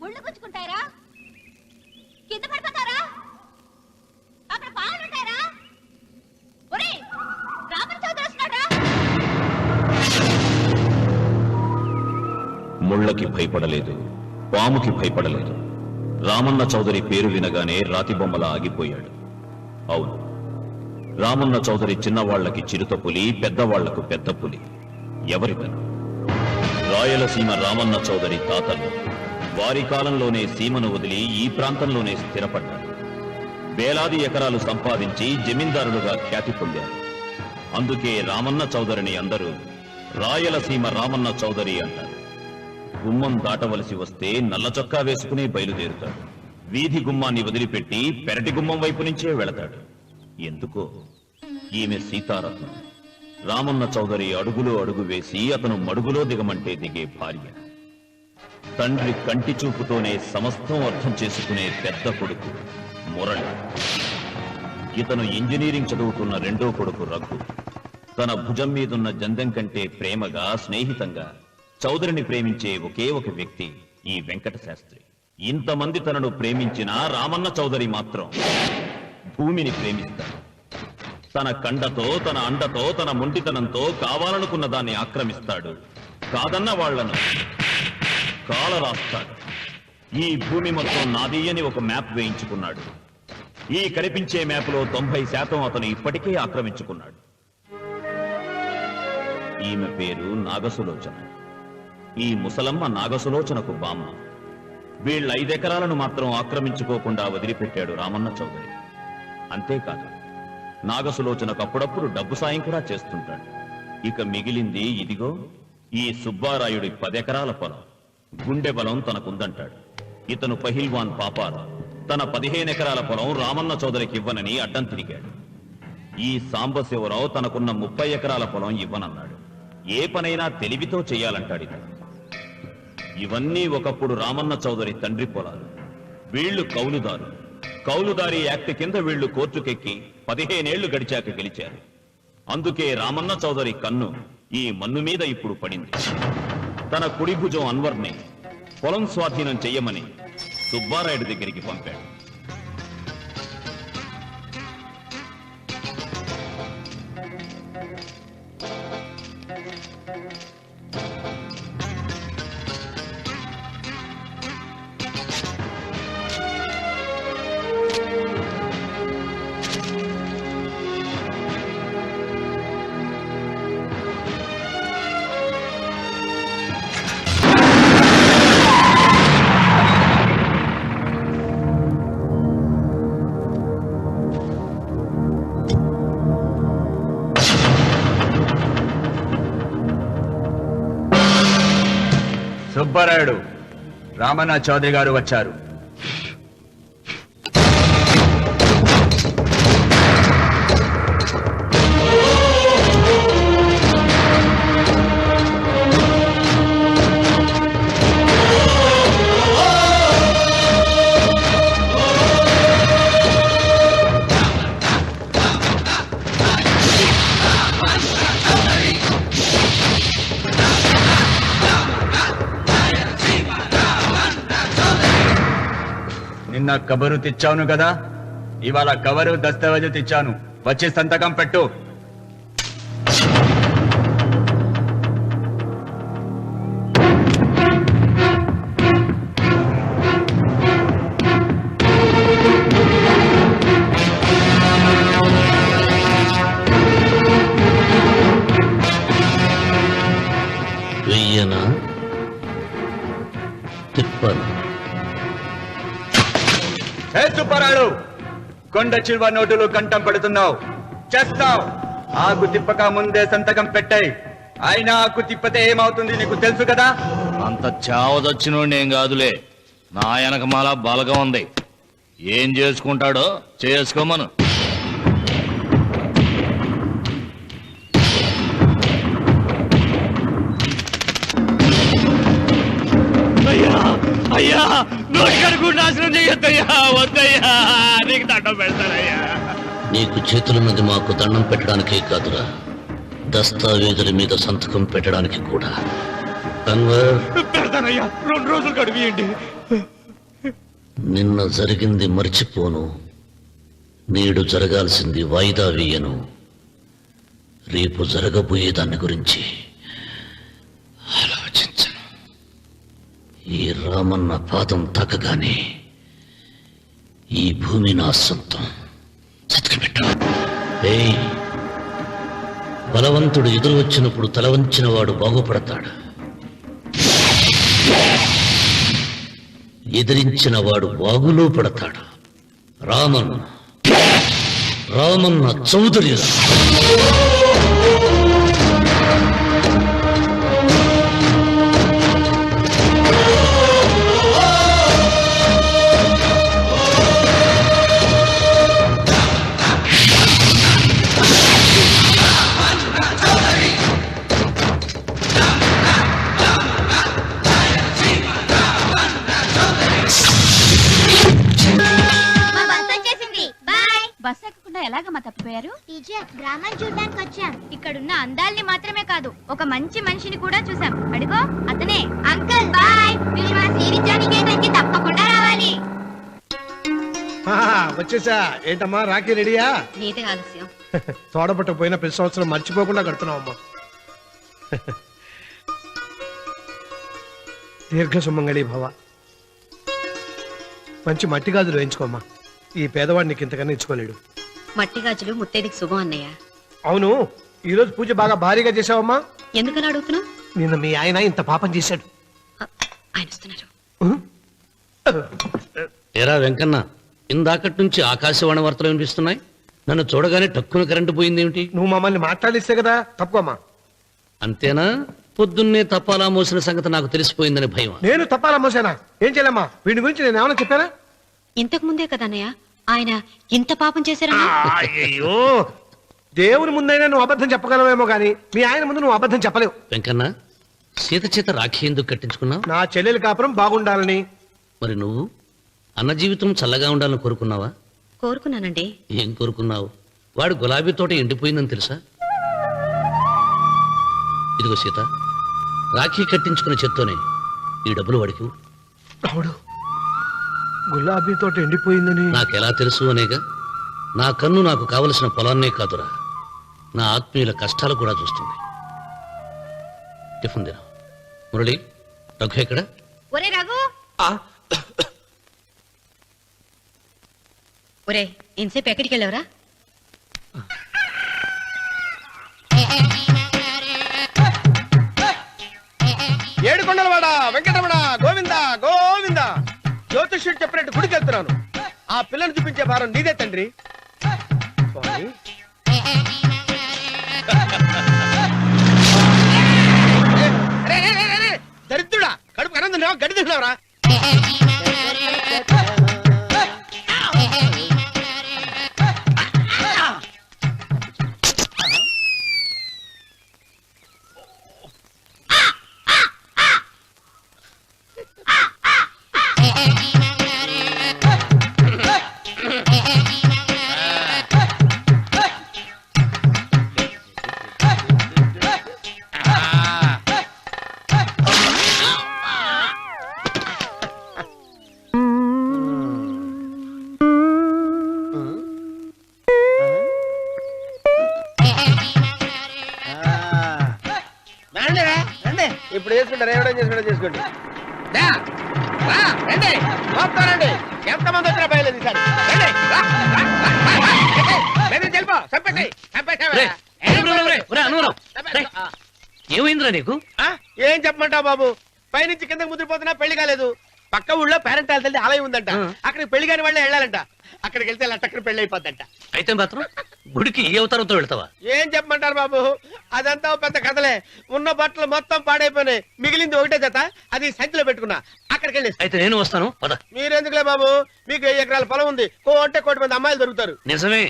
ముళ్ళు గుచ్చుకుంటారా? కింద పడిపోతారా? అక్కడ పాలుంటారా? ఒరేయ్, రామన్ చౌదరి వస్తున్నాడా? ముళ్ళకి భయపడలేదు, పాముకి భయపడలేదు. రామన్న చౌదరి పేరు వినగానే రాతిబొమ్మలా ఆగిపోయాడు. అవును, రామన్న చౌదరి చిన్నవాళ్లకి చిరుత పులి, పెద్దవాళ్లకు పెద్ద పులి. ఎవరితను? రాయలసీమ రామన్న చౌదరి తాతలు వారి కాలంలోనే సీమను వదిలి ఈ ప్రాంతంలోనే స్థిరపడ్డారు. వేలాది ఎకరాలు సంపాదించి జమీందారులుగా ఖ్యాతి పొందారు. అందుకే రామన్న చౌదరిని అందరూ రాయలసీమ రామన్న చౌదరి అంటారు. గుమ్మం దాటవలసి వస్తే నల్ల చొక్కా వేసుకుని బయలుదేరుతాడు. వీధి గుమ్మాన్ని వదిలిపెట్టి పెరటి గుమ్మం వైపు నుంచే వెళతాడు. ఎందుకో, ఈమె సీతారత్నం. రామన్న చౌదరి అడుగులో అడుగు వేసి అతను మడుగులో దిగమంటే దిగే భార్య. తండ్రి కంటి చూపుతోనే సమస్తం అర్థం చేసుకునే పెద్ద కొడుకు మురళి. ఇతను ఇంజనీరింగ్ చదువుతున్న రెండో కొడుకు రఘు. తన భుజం మీదున్న జందెం కంటే ప్రేమగా, స్నేహితంగా చౌదరిని ప్రేమించే ఒకే ఒక వ్యక్తి ఈ వెంకట శాస్త్రి. ఇంతమంది తనను ప్రేమించినా రామన్న చౌదరి మాత్రం భూమిని ప్రేమిస్తాడు. తన కండతో, తన అండతో, తన మొండితనంతో కావాలనుకున్న దాన్ని ఆక్రమిస్తాడు. కాదన్న వాళ్లను కాల రాస్తాడు. ఈ భూమి మొత్తం నాది అని ఒక మ్యాప్ వేయించుకున్నాడు. ఈ కనిపించే మ్యాప్లో 90% అతను ఇప్పటికే ఆక్రమించుకున్నాడు. ఈమె పేరు నాగసులోచన. ఈ ముసలమ్మ నాగసులోచనకు బామ్మ. వీళ్ళ 5 ఎకరాలను మాత్రం ఆక్రమించుకోకుండా వదిలిపెట్టాడు రామన్న చౌదరి. అంతేకాదు, నాగసులోచనకు అప్పుడప్పుడు డబ్బు సాయం కూడా చేస్తుంటాడు. ఇక మిగిలింది ఇదిగో ఈ సుబ్బారాయుడి 10 ఎకరాల పొలం. గుండె బలం తనకుందంటాడు. ఇతను పహిల్వాన్ పాపారా తన 15 ఎకరాల పొలం రామన్న చౌదరికి ఇవ్వనని అడ్డం తిరిగాడు. ఈ సాంబశివరావు తనకున్న 30 ఎకరాల పొలం ఇవ్వనన్నాడు. ఏ పనైనా తెలివితో చెయ్యాలంటాడు ఇతను. ఇవన్నీ ఒకప్పుడు రామన్న చౌదరి తండ్రి పొలాలు. వీళ్లు కౌలుదారు. కౌలుదారి యాక్ట్ కింద వీళ్లు కోర్టుకెక్కి 15 ఏళ్లు గడిచాక గెలిచారు. అందుకే రామన్న చౌదరి కన్ను ఈ మన్ను మీద ఇప్పుడు పడింది. తన కుడి భుజం అన్వర్ని పొలం స్వాధీనం చెయ్యమని సుబ్బారాయుడి దగ్గరికి పంపాడు. సుబ్బారాయుడు, రామన్న చౌదరి గారు వచ్చారు. నిన్న కబరు తెచ్చాను కదా, ఇవాళ కవరు దస్తావేజు తెచ్చాను. వచ్చి సంతకం పెట్టు. వెయ్యనా తిప్పను. సుబ్బారాయుడు, కొండ చిల్వ నోటులు కంఠం పెడుతున్నావు, చేస్తావు. ఆకు తిప్పక ముందే సంతకం పెట్టాయి. అయినా ఆకు తిప్పతే ఏమవుతుంది నీకు తెలుసు కదా. అంత చావదొచ్చినోడేం కాదులే, నా వెనక మాల బలగా ఉంది. ఏం చేసుకుంటాడో చేసుకోమను. అయ్యా, నోటికడుగు నాశనం చెయ్యొద్దయ్యా, వద్దయ్యా, నీకు దండం పెడతానయ్యా. నీకు చేతులున్నది మాకు దండం పెట్టడానికే కాదురా, దస్తావేజుల మీద సంతకం పెట్టడానికి కూడా. అన్వర్, పెడతానయ్యా, 2 రోజులు గడిపియండి. నిన్న జరిగింది మర్చిపోను, నేడు జరగాల్సింది వాయిదా వేయను. రేపు జరగబోయే దాని గురించి ఆలోచించను. ఈ రామన్న పాదం తాకగానే ఈ భూమి నా సొంతం. చతికిపెట్టు. ఏయ్, బలవంతుడు ఎదురు వచ్చినప్పుడు తల వంచిన వాడు బాగుపడతాడు, ఎదిరించిన వాడు వాగులో పడతాడు. రామన్న చౌదరి. బస్ ఎక్కకుండా ఎలాగమ్మా తప్పిపోయారు? టీచర్, గ్రామం చూడడానికి వచ్చాం. ఇక్కడున్న అందాల్ని మాత్రమే కాదు, ఒక మంచి మనిషిని కూడా చూసాం. అడిగో అతనే. అంకుల్ బాయ్, మీరు మా శ్రీనిత్యానికి తప్పకుండా రావాలి. వచ్చేసా. ఏంటమ్మా రాఖీ రెడీయా? నీదే ఆలస్యం. తోడబట్టకపోయినా ప్రతి సంవత్సరం మర్చిపోకుండా కడుతున్నావమ్మా. దీర్ఘ సుమంగళి భవ. మంచి మట్టి గాజులు వేయించుకోమ్మా. ఈ పేదవాడికి ఇంతకన్నా ఇచ్చుకోలేడు. మట్టి గాజులు ముత్తైదికి శుభం అన్నయ్య. అవును, ఈ రోజు పూజ బాగా భారీగా చేసావమ్మా. ఎందుకలా అడుగుతున్నావు? నిన్న మీ ఆయన ఇంత పాపం చేశాడు. ఆయన వస్తున్నారు. ఏరా వెంకన్న, ఇందాకటి నుంచి ఆకాశవాణి వార్తలు వినిపిస్తున్నాయి. నన్ను చూడగానే టక్కున కరెంటు పోయిందేమిటి? నువ్వు మమ్మల్ని మాట్లాడిస్తే కదా. తప్పుకోమ్మా. అంతేనా? పొద్దున్నే తపాలా మోసిన సంగతి నాకు తెలిసిపోయిందని భయం. నేను తప్పాలా మోసానా? ఏం చేయలేమ్మా. వీడి గురించి నేను ఏమైనా చెప్పానా? ఇంతకు ముందే కదా అన్నయ్య ఆయన ఇంత పాపం చేశారన్నా. అయ్యో, దేవుని ముందైనా నువ్వు అబద్ధం చెప్పగలవేమో గానీ మీ ఆయన ముందు నువ్వు అబద్ధం చెప్పలేవు. వెంకన్న, సీత చేత రాఖీ ఎందుకు కట్టించుకున్నావు? నా చెల్లెలి కాపురం బాగుండాలని. మరి నువ్వు అన్న జీవితం చల్లగా ఉండాలని కోరుకున్నావా? కోరుకున్నానండి. ఏం కోరుకున్నావు? వాడు గులాబీ తోట ఎండిపోయిందని తెలుసా? ఇదిగో సీత, రాఖీ కట్టించుకున్న చేత్తోనే ఈ డబ్బులు వాడికి. రావుడు, గులాబీ తోట ఎండిపోయిందని నాకెలా తెలుసు అనేగా. నా కన్ను నాకు కావలసిన పొలాన్నే కాదురా, నా ఆత్మీయుల కష్టాలు కూడా చూస్తుంది. టిఫిన్ తిన. మురళి, రఘు ఎక్కడ? ఒరే రఘు, ఒరే ఇంతసేపు ఎక్కడికి వెళ్ళవరా? ఏడుకొండలవాడ వెంకటరమణ గోవింద గోవింద. జ్యోతిష్యుడు చెప్పినట్టు గుడికి వెళ్తున్నాను. ఆ పిల్లను చూపించే భారం నీదే తండ్రి. స్వామి, దరిద్రుడా, కడుపు అన్నం తిన్నావా, గడ్డి తిన్నావరా? ఇప్పుడు చేసుకుంటారు, ఏమైనా చేసుకుంటారు చేసుకోండి. రండి, ఎంతమంది వచ్చినా బయలుదేరి సార్. ఏమైందిరా నీకు? ఏం చెప్పమంటావు బాబు, పైనుంచి కిందకి ముద్రపోతున్నా పెళ్లి కాలేదు. పక్క ఊళ్ళో పేరెంట్ తల్లి ఆలయం ఉందంట, అక్కడికి పెళ్లి కాని వాళ్ళే వెళ్ళాలంట. అక్కడికి వెళ్తే లట్టక్కన పెళ్లి అయిపోద్దంట. అయితే మాత్రం గుడికి ఏ అవతారంతో వెళ్తావా? ఏం చెప్పమంటారు బాబు, అదంతా పెద్ద కథలే. ఉన్న బట్టలు మొత్తం పాడైపోయినాయి, మిగిలింది ఒకటే జత, అది సంచిలో పెట్టుకున్నా. అక్కడికి వెళ్ళి అయితే నేను వస్తాను. మీరెందుకులే బాబు, మీకు 10 ఎకరాల పొలం ఉంది, కోటి మంది అమ్మాయిలు దొరుకుతారు. నిజమే,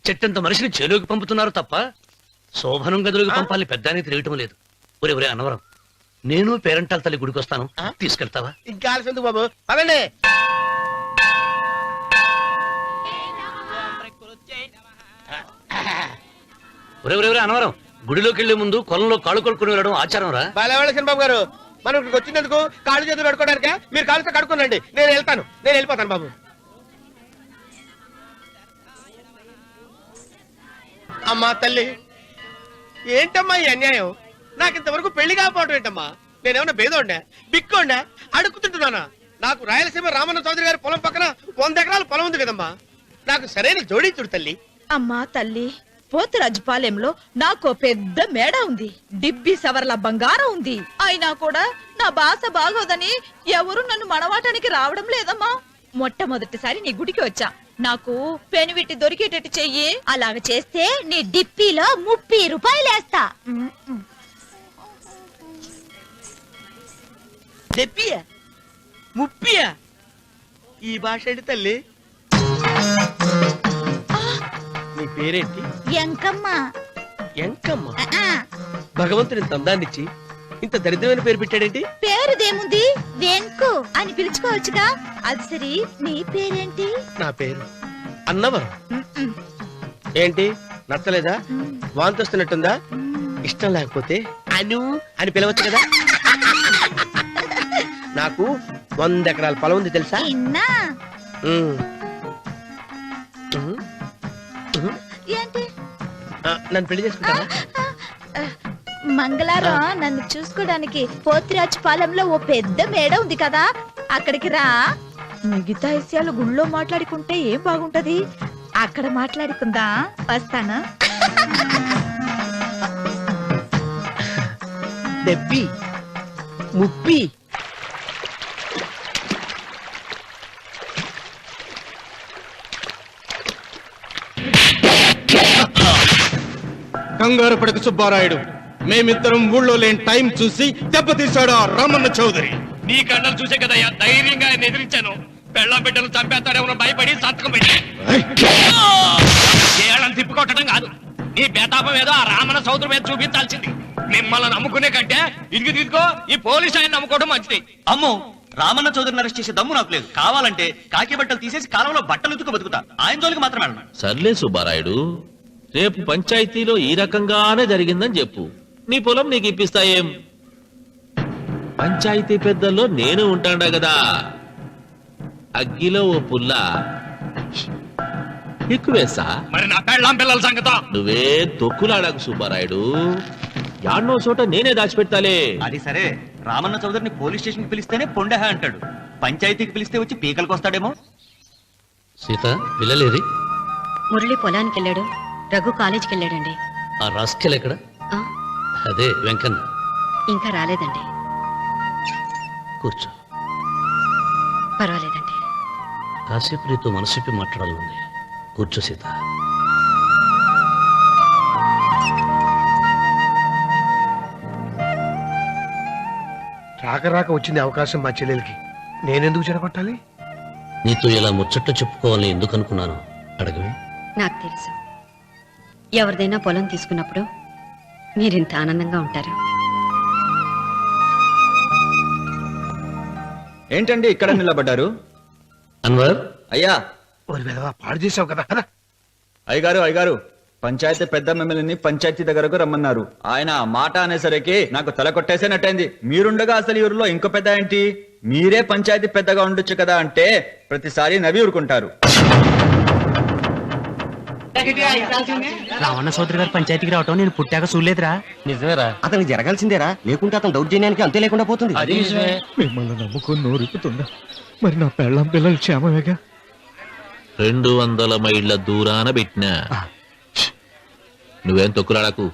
చెట్టంత మనిషిని చేలోకి పంపుతున్నారు తప్ప శోభనం గదులకు పంపాలని పెద్దానికి తెలియటం లేదు. ఒరే అన్నవరం, నేను పేరెంటాల తల్లి గుడికి వస్తాను, తీసుకెళ్తావా? ఇంకా ఆలస్యం ఎందుకు బాబు, పదండి. ఒరే అన్నవరం, గుడిలోకి వెళ్లే ముందు కొలంలో కాళ్ళు కొడుకుని వెళ్ళడం ఆచారం రా. బాలవాళ్ళ చంద్రబాబు గారు మనం ఇక్కడికి వచ్చినందుకు కాళ్ళు చేతులు కడుక్కోవడానికా? మీరు కాళ్ళతో కడుక్కోనండి, నేను వెళ్ళిపోతాను బాబు. అమ్మా తల్లి, ఏంటమ్మా ఈ అన్యాయం? నాకు ఇంతవరకు పెళ్లి కాకపోవడం ఏంటమ్మా? నేనేమన్నా బేదోండా, బిక్కోండా, అడుగుతుంటున్నానా? నాకు రాయలసీమ రామన్న చౌదరి గారి పొలం పక్కన 100 ఎకరాల పొలం ఉంది కదమ్మా. నాకు సరైన జోడించుడు తల్లి. అమ్మా తల్లి, పోతురాజుపాలెంలో నాకు పెద్ద మేడ ఉంది, డిబ్బి సవర్ల బంగారం ఉంది. అయినా కూడా నా భాష బాగోదని ఎవరు నన్ను మనవాటానికి రావడం లేదమ్మా. మొట్టమొదటిసారి నీ గుడికి వచ్చా, నాకు పెనువిట్టి దొరికేటట్టు చెయ్యి. అలాగ చేస్తే నీ డిప్పీలో 30 రూపాయలు వేస్తా. చెప్పియా ముప్పియా? ఈ భాష ఏంటి తల్లి? నీ పేరేంటి? ఎంకమ్మ. ఎంకమ్మ. భగవంతుని ఇంత అందాన్నిచ్చి ఇంత దరిద్రమైన పేరు పెట్టాడేంటి? పేరుదేముంది, వెంకు అని పిలుచుకోవచ్చుగా. అది సరి, నీ పేరేంటి? నా పేరు అన్నవరం. ఏంటి నచ్చలేదా? వాంతి వస్తున్నట్టుందా? ఇష్టం లేకపోతే అను అని పిలవచ్చు కదా. నాకు 100 ఎకరాల పొలం ఉంది తెలుసా? ఇన్నా ఉమ్. ఏంటి? నన్ను పెళ్లి చేసుకుంటావా? మంగళారం నన్ను చూసుకోవడానికి పోతిరాజుపాలెంలో ఓ పెద్ద మేడ ఉంది కదా, అక్కడికి రా. మిగతా విషయాలు గుళ్ళో మాట్లాడుకుంటే ఏం బాగుంటది, అక్కడ మాట్లాడుకుందా. వస్తానా? డెబ్బి ముప్పి. కంగారు పడక సుబ్బారాయుడు, మేమిద్దరం ఊళ్ళో లేని టైం చూసి దెబ్బతీశాడు ఆ రామన్న చౌదరి. నీ కళ్ళను చూసే కదయ్యా ధైర్యంగా ఆయన ఎదిరించాను. పెళ్ళ బిడ్డలు చంపేస్తాడేమో భయపడి సంతకం పెట్టి ఏళ్ళని తిప్పుకొట్టడం కాదు, నీ బేతాపం ఏదో ఆ రామన్న చౌదరి మీద చూపించాల్సింది. మిమ్మల్ని నమ్ముకునే కంటే ఇదిగో ఈ పోలీసు ఆయన నమ్ముకోవడం మంచిది. అమ్మో, రామన్న చౌదరిని అరెస్ట్ చేసే దమ్ము నాకు లేదు. కావాలంటే కాకి బట్టలు తీసేసి కాలంలో బట్టలు ఉతుకు బతుకుతా. ఆయన జోలికి మాత్రం వెళ్ళను. సర్లే సుబ్బారాయుడు, రేపు పంచాయతీలో ఈ రకంగానే జరిగిందని చెప్పు, నీ పొలం నీకు ఇప్పిస్తాయేం? పంచాయతీ పెద్దల్లో నేను ఉంటాడా కదా. అగ్గిలో ఓ పుల్ల ఎక్కువేసా. మరి నా పెళ్ళాం పిల్లల సంగతం నువ్వే తొక్కులాడకు సుబ్బారాయుడు, యాడ్నో చోట నేనే దాచిపెడతాలే. అది సరే, రామన్న చౌదరిని పోలీస్ స్టేషన్ కి పిలిస్తేనే పొండహ అంటాడు. పంచాయతీకి పిలిస్తే వచ్చి పీకలకు వస్తాడేమో. సీత పిల్లలేది? మురళి పొలానికి వెళ్ళాడు, రఘు కాలేజీకి వెళ్ళాడండి. ఆ రాస్కెల్ ఎక్కడ? అదే వెంకన్న. ఇంకా రాలేదండి. కూర్చో. పర్వాలేదండి. కాసేపు నీతో మనసిప్పి మాట్లాడాలనుంది. కూర్చో సీత. రాక రాక వచ్చింది అవకాశం మా చెల్లెలకి, నేనెందుకు చెడగొట్టాలి? నీతో ఇలా ముచ్చట్లు చెప్పుకోవాలని ఎందుకు అనుకున్నాను అడగవే. నాకు తెలుసు, ఎవరిదైనా పొలం తీసుకున్నప్పుడు మీరింత ఆనందంగా ఉంటారు. ఏంటండి ఇక్కడ నిలబడ్డారు? అన్వర్, అయ్యా. పాడు చేసావు కదా. అయ్యగారు, పంచాయతీ పెద్ద మిమ్మల్ని పంచాయతీ దగ్గరకు రమ్మన్నారు. ఆయన ఆ మాట అనేసరికి నాకు తల కొట్టేసేనట్టయింది. మీరుండగా అసలు ఈ ఊరిలో ఇంకో పెద్ద ఏంటి? మీరే పంచాయతీ పెద్దగా ఉండొచ్చు కదా అంటే ప్రతిసారి నవ్వి ఊరుకుంటారు. రావణ సోదరి గారు పంచాయతీకి రావటం నేను పుట్టాక చూడలేదురా. నిజమేరా? అతనికి జరగాల్సిందేరా, లేకుంటే అతను దౌర్జన్యానికి అంతే లేకుండా పోతుంది. అది నిజమే. మిమ్మల్ని నమ్ముకొని నోరుపుతుందా? మరి నా పెళ్ళాం పిల్లలు క్షేమమేగా? 200 మైళ్ళ దూరాన పెట్టినా. నువ్వేం తొక్కులాడకు.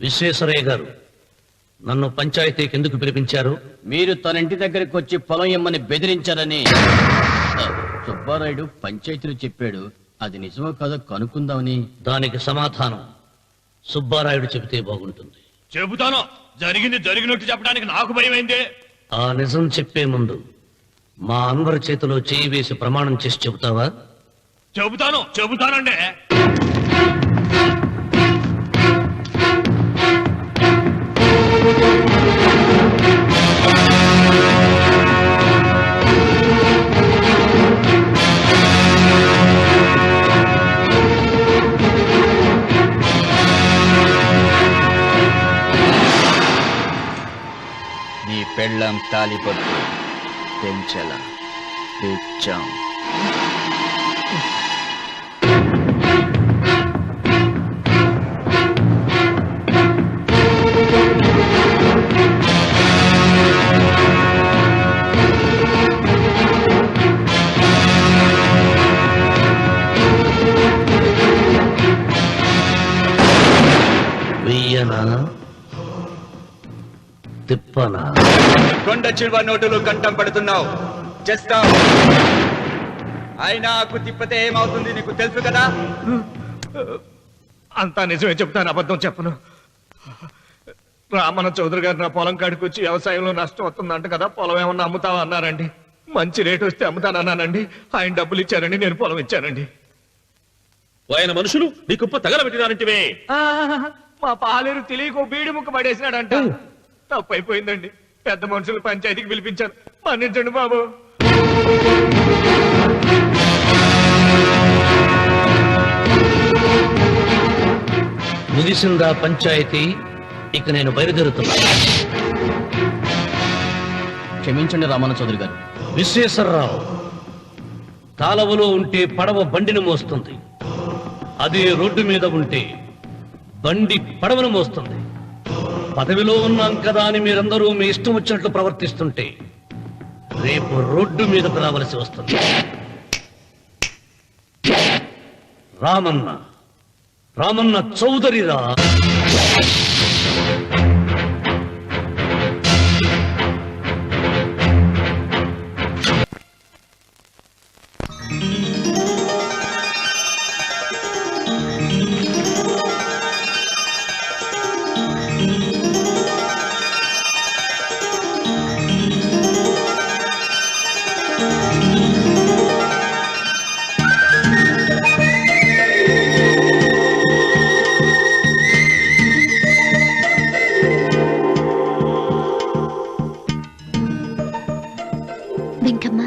విశ్వేశ్వరయ్య గారు, నన్ను పంచాయతీకి ఎందుకు పిలిపించారు? మీరు తన ఇంటి దగ్గరికి వచ్చి పొలం ఇమ్మని బెదిరించారని సుబ్బారాయుడు పంచాయతీలో చెప్పాడు. అది నిజమో కాదో కనుక్కుందామని. దానికి సమాధానం సుబ్బారాయుడు చెబితే బాగుంటుంది. చెబుతాను. జరిగింది జరిగినట్టు చెప్పడానికి నాకు భయమైందే. ఆ నిజం చెప్పే ముందు మా అన్వర్ చేతిలో చేయి వేసి ప్రమాణం చేసి చెబుతావా? చెబుతానండి. నీ పెళ్ళం తాలిపట్టు పెంచల తెచ్చాం. వెయ్యనా తిప్పనా? కొండ చిల్వ నోటులు కంఠం పడుతున్నావు. చేస్తావు. అయినా ఆకు తిప్పతే ఏమవుతుంది నీకు తెలుసు కదా. అంతా నిజమే చెప్తాను, అబద్ధం చెప్పను. రామన్న చౌదరి గారు నా పొలం కాడికి వచ్చి వ్యవసాయంలో నష్టం వస్తుందంట కదా, పొలం ఏమన్నా అమ్ముతావా అన్నారండి. మంచి రేటు వస్తే అమ్ముతానన్నానండి. ఆయన డబ్బులు ఇచ్చారండి, నేను పొలం ఇచ్చానండి. ఆయన మనుషులు నీ కుప్ప తగలబెట్టినారంటివే. మా పాలేరు తెలియకో బీడి ముక్క పడేసినాడంట. తప్పు అయిపోయిందండి. పెద్ద మనుషులు పంచాయతీకి పిలిపించాను. మన్నించండి బాబు. ముగిసిందా పంచాయతీ? ఇక నేను బయలుదేరుతున్నా. క్షమించండి రామన్న చౌదరి గారు. విశ్వేశ్వరరావు, కాలవలో ఉంటే పడవ బండిని మోస్తుంది, అదే రోడ్డు మీద ఉంటే బండి పడవను మోస్తుంది. పదవిలో ఉన్నాం కదా అని మీరందరూ మీ ఇష్టం వచ్చినట్లు ప్రవర్తిస్తుంటే రేపు రోడ్డు మీదకు రావలసి వస్తుంది. రామన్న చౌదరిరా. వెంకమ్మ,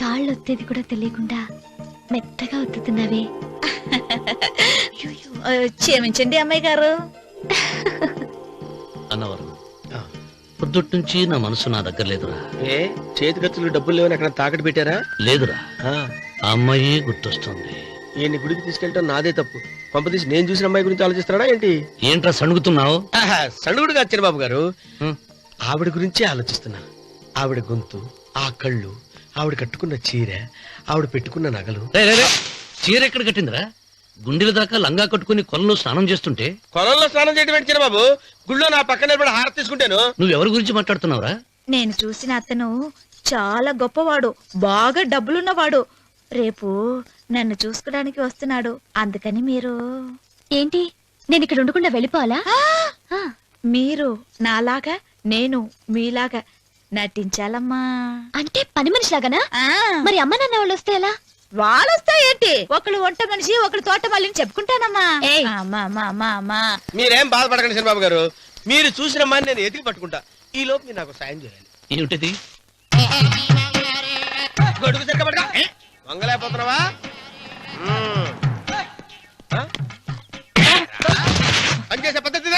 కాళ్ళు ఒత్తేది కూడా తెలియకుండా మెత్తగా ఒత్తుతున్నావే. క్షమించండి అమ్మాయి గారు. అన్నవరం, పొద్దుటి నుంచి నా మనసు నా దగ్గర లేదురా. ఏ చేతి ఖర్చులు డబ్బులు లేవని అక్కడ తాకట్టు పెట్టారా? లేదురా, ఆ అమ్మాయి గుర్తొస్తుంది. ఈయన్ని గుడికి తీసుకెళ్ళటం నాదే తప్పు. పంపతీసి నేను చూసిన అమ్మాయి గురించి ఆలోచిస్తాడా ఏంటి? ఏంట్రా సణుగుతున్నావు? సణుగుడుగా చిరబాబు గారు, ఆవిడ గురించే ఆలోచిస్తున్నా. ఆవిడ గొంతు, ఆ కళ్ళు, ఆవిడ కట్టుకున్న చీర, ఆవిడ పెట్టుకున్న నగలు. చీర ఎక్కడ కట్టిందిరా? గుండెల దాకా లంగా కట్టుకుని కొలంలో స్నానం చేస్తుంటే. కొలంలో స్నానం చేయడం ఏంటి చిరబాబు? గుళ్ళో నా పక్కన నిలబడి హారతి తీసుకుంటాను. నువ్వెవరి గురించి మాట్లాడుతున్నావురా? నేను చూసిన అతను చాలా గొప్పవాడు, బాగా డబ్బులున్నవాడు. రేపు నన్ను చూసుకోవడానికి వస్తున్నాడు. అందుకని మీరు ఏంటి, నేను ఇక్కడ ఉండకుండా వెళ్ళిపోవాలా? మీరు నాలాగా, నేను మీలాగా నటించాలమ్మా. అంటే పని మనిషిలాగానా? మరి అమ్మ నాన్న వాళ్ళు వస్తే ఎలా? వాళ్ళొస్తా ఏంటి, ఒకళ్ళు వంట మనిషి, ఒకళ్ళు తోట మళ్ళీ చెప్పుకుంటానమ్మా. అమ్మా మీరేం బాధపడకండి చంద్రబాబు గారు. మీరు చూసిన అమ్మాయిని నేను ఎతికి పట్టుకుంటా. ఈ లోపు మీరు నాకు సాయం చేయాలి. ఏమిటది? గొడుగు సరిగ్గా పట్టుకో. వంగలేకపోతున్నావా? పనిచేసే పద్ధతి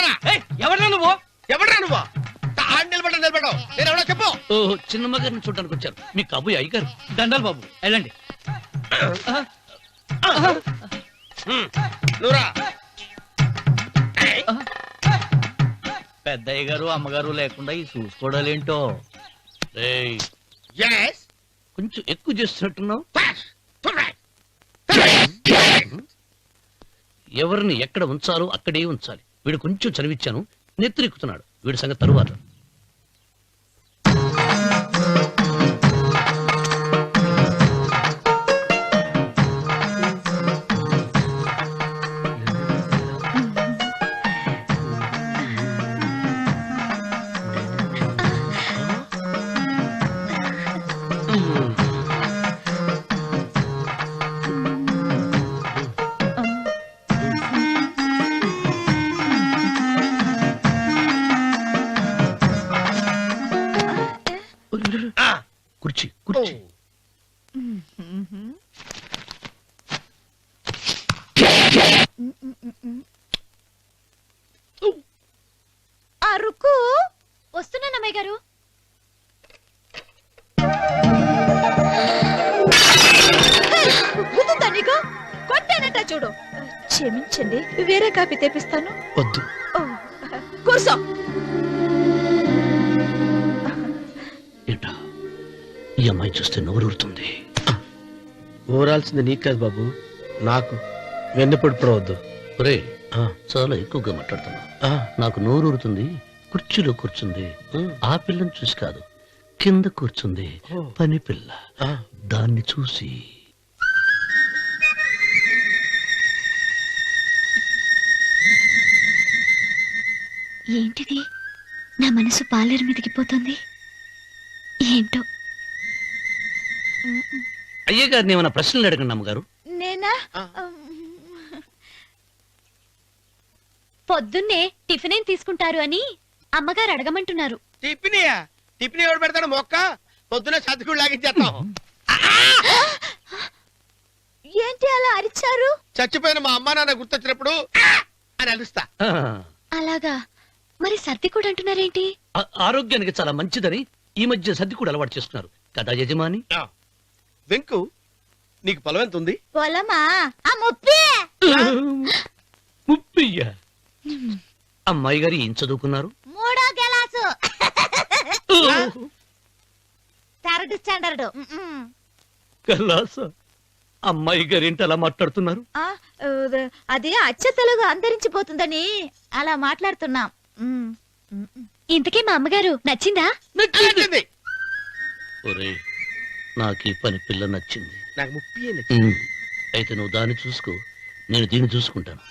ఎవరా నువ్వు? ఎవడరా నువ్వు? నిలబడ్డావు. నేను ఎవడో చెప్పు. ఓ చిన్నమ్మ గారిని చూడడానికి వచ్చారు. మీ కబు అయ్యగారు. దండాలు బాబు, వెళ్ళండి. నువ్వురా. పెద్దయ్య గారు అమ్మగారు లేకుండా ఈ చూసుకోవడాలేంటో. కొంచెం ఎక్కువ చేస్తున్నట్టున్నావు. ఎవరిని ఎక్కడ ఉంచాలో అక్కడే ఉంచాలి. వీడు కొంచెం చదివిచ్చాను, నెత్తిరెక్కుతున్నాడు. వీడి సంగతి తరువాత. కుర్చీ కుర్చీ. అరుకు వస్తున్నాను అమ్మాయి గారు. గుద్దుతా నీకు? కొట్టానట చూడు. క్షమించండి, వేరే కాఫీ తెప్పిస్తాను. వద్దు. ఓ, కూర్చో. ఏంటా ఈ అమ్మాయి చూస్తే నోరూరుతుంది. ఊరాల్సింది నీకు కాదు బాబు, నాకు. వెన్నెప్పుడు పడవద్దు. ఒరే చాలా ఎక్కువగా మాట్లాడుతున్నా. నాకు నోరూరుతుంది. కుర్చీలో కూర్చుంది. ఆ పిల్లని చూసి కాదు, కింద కూర్చుంది పని పిల్ల. దాన్ని చూసి ఏంటిది? నా మనసు పాలేరు మీదకి పోతుంది. ఏంటో. అయ్య గారిని ఏమైనా ప్రశ్నలు అడగండి అమ్మగారు. నేనా? పొద్దున్నే టిఫిన్ ఏం తీసుకుంటారు అని అమ్మగారు అడగమంటున్నారు. టిఫినియా? టిఫిన్ ఎవడు పెడతాడు మొక్క? పొద్దున సతుకుడు లాగించేస్తాం. ఏంటి అలా అరిచారు? చచ్చిపోయిన మా అమ్మా నాన్న గుర్తొచ్చినప్పుడు అని అలుస్తా. అలాగా? మరి సర్ది కూడా అంటున్నారేంటి? ఆరోగ్యానికి చాలా మంచిదని ఈ మధ్య సర్ది కూడా అలవాటు చేస్తున్నారు కదా యజమాని. వెంకు, నీకు పొలం ఎంత ఉంది? పొలమా? ఆ ముప్పి. ముప్పయ్యా? అమ్మాయి గారు ఏం చదువుకున్నారు? 3వ క్లాసు, 3rd స్టాండర్డ్. కలాస. అమ్మాయి గారు ఏంటి అలా మాట్లాడుతున్నారు? అది అచ్చ తెలుగు అంతరించిపోతుందని అలా మాట్లాడుతున్నాం. ఇంతకీ మా అమ్మగారు నచ్చిందా? నచ్చింది. ఒరే, నాకు ఈ పని పిల్ల నచ్చింది. నాకు ముప్పి. అయితే నువ్వు దాన్ని చూసుకో, నేను దీన్ని చూసుకుంటాను.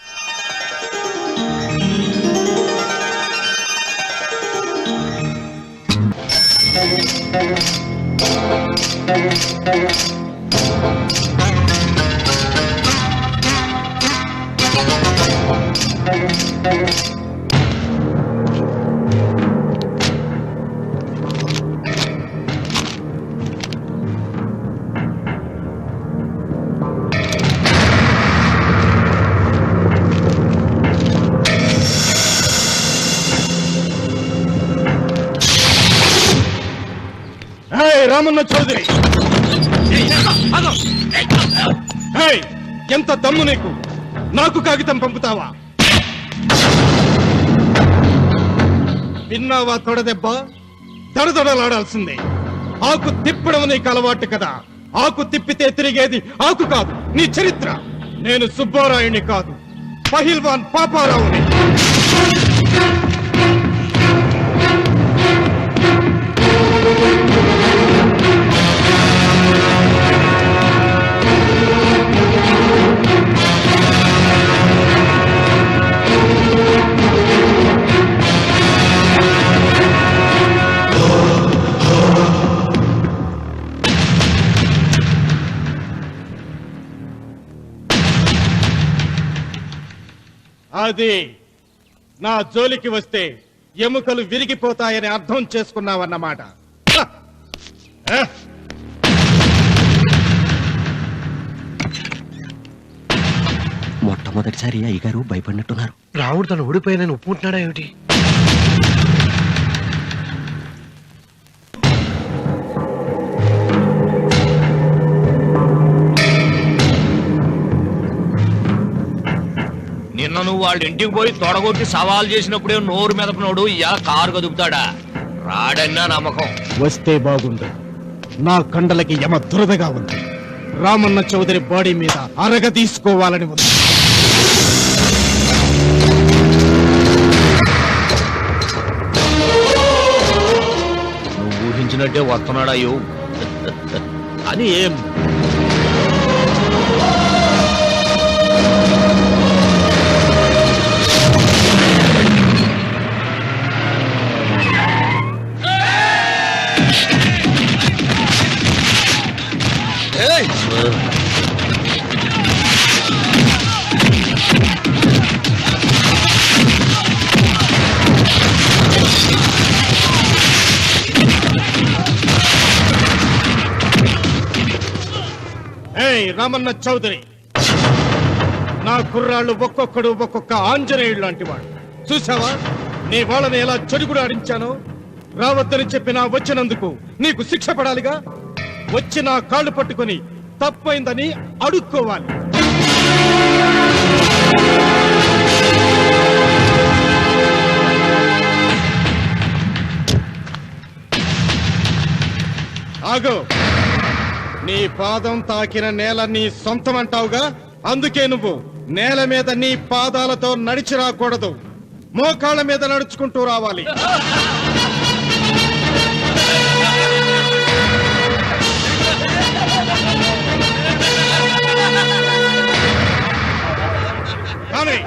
రామన్న చౌదరి, ఎంత దమ్ము నీకు? నాకు కాగితం పంపుతావా? విన్నావా తొడదెబ్బ? దడదడలాడాల్సిందే. ఆకు తిప్పడం నీకు అలవాటు కదా. ఆకు తిప్పితే తిరిగేది ఆకు కాదు, నీ చరిత్ర. నేను సుబ్బారాయుని కాదు, పహిల్వాన్ పాపారావుని. అది నా జోలికి వస్తే ఎముకలు విరిగిపోతాయని అర్థం చేసుకున్నావన్నమాట. మొట్టమొదటిసారి అయ్యగారు భయపడినట్టున్నారు. రాముడు తను ఓడిపోయానని ఒప్పుకుంటున్నాడా ఏమిటి? నిన్న నువ్వు వాళ్ళ ఇంటికి పోయి తొడగొట్టి సవాల్ చేసినప్పుడే నోరు మెదపనోడు ఇలా కారు కదుపుతాడా? రాడన్నా నమ్మకం. వస్తే బాగుండు. నా కండలకి యమ దురదగా ఉంది. రామన్న చౌదరి బాడీ మీద అరగ తీసుకోవాలని ఉంది. వచ్చినట్టే వస్తున్నాడాయో అని ఏం రామన్న చౌదరి, నా కుర్రాళ్ళు ఒక్కొక్కడు ఒక్కొక్క ఆంజనేయుడు లాంటి వాడు. చూసావా నీ వాళ్ళని ఎలా చెడుగుడు ఆడించానో? రావద్దని చెప్పినా వచ్చినందుకు నీకు శిక్ష పడాలిగా. వచ్చి నా కాళ్ళు పట్టుకొని తప్పైందని అడుక్కోవాలి. ఆగో, నీ పాదం తాకిన నేల నీ సొంతం అంటావుగా, అందుకే నువ్వు నేల మీద నీ పాదాలతో నడిచి రాకూడదు, మోకాళ్ళ మీద నడుచుకుంటూ రావాలి. కానీ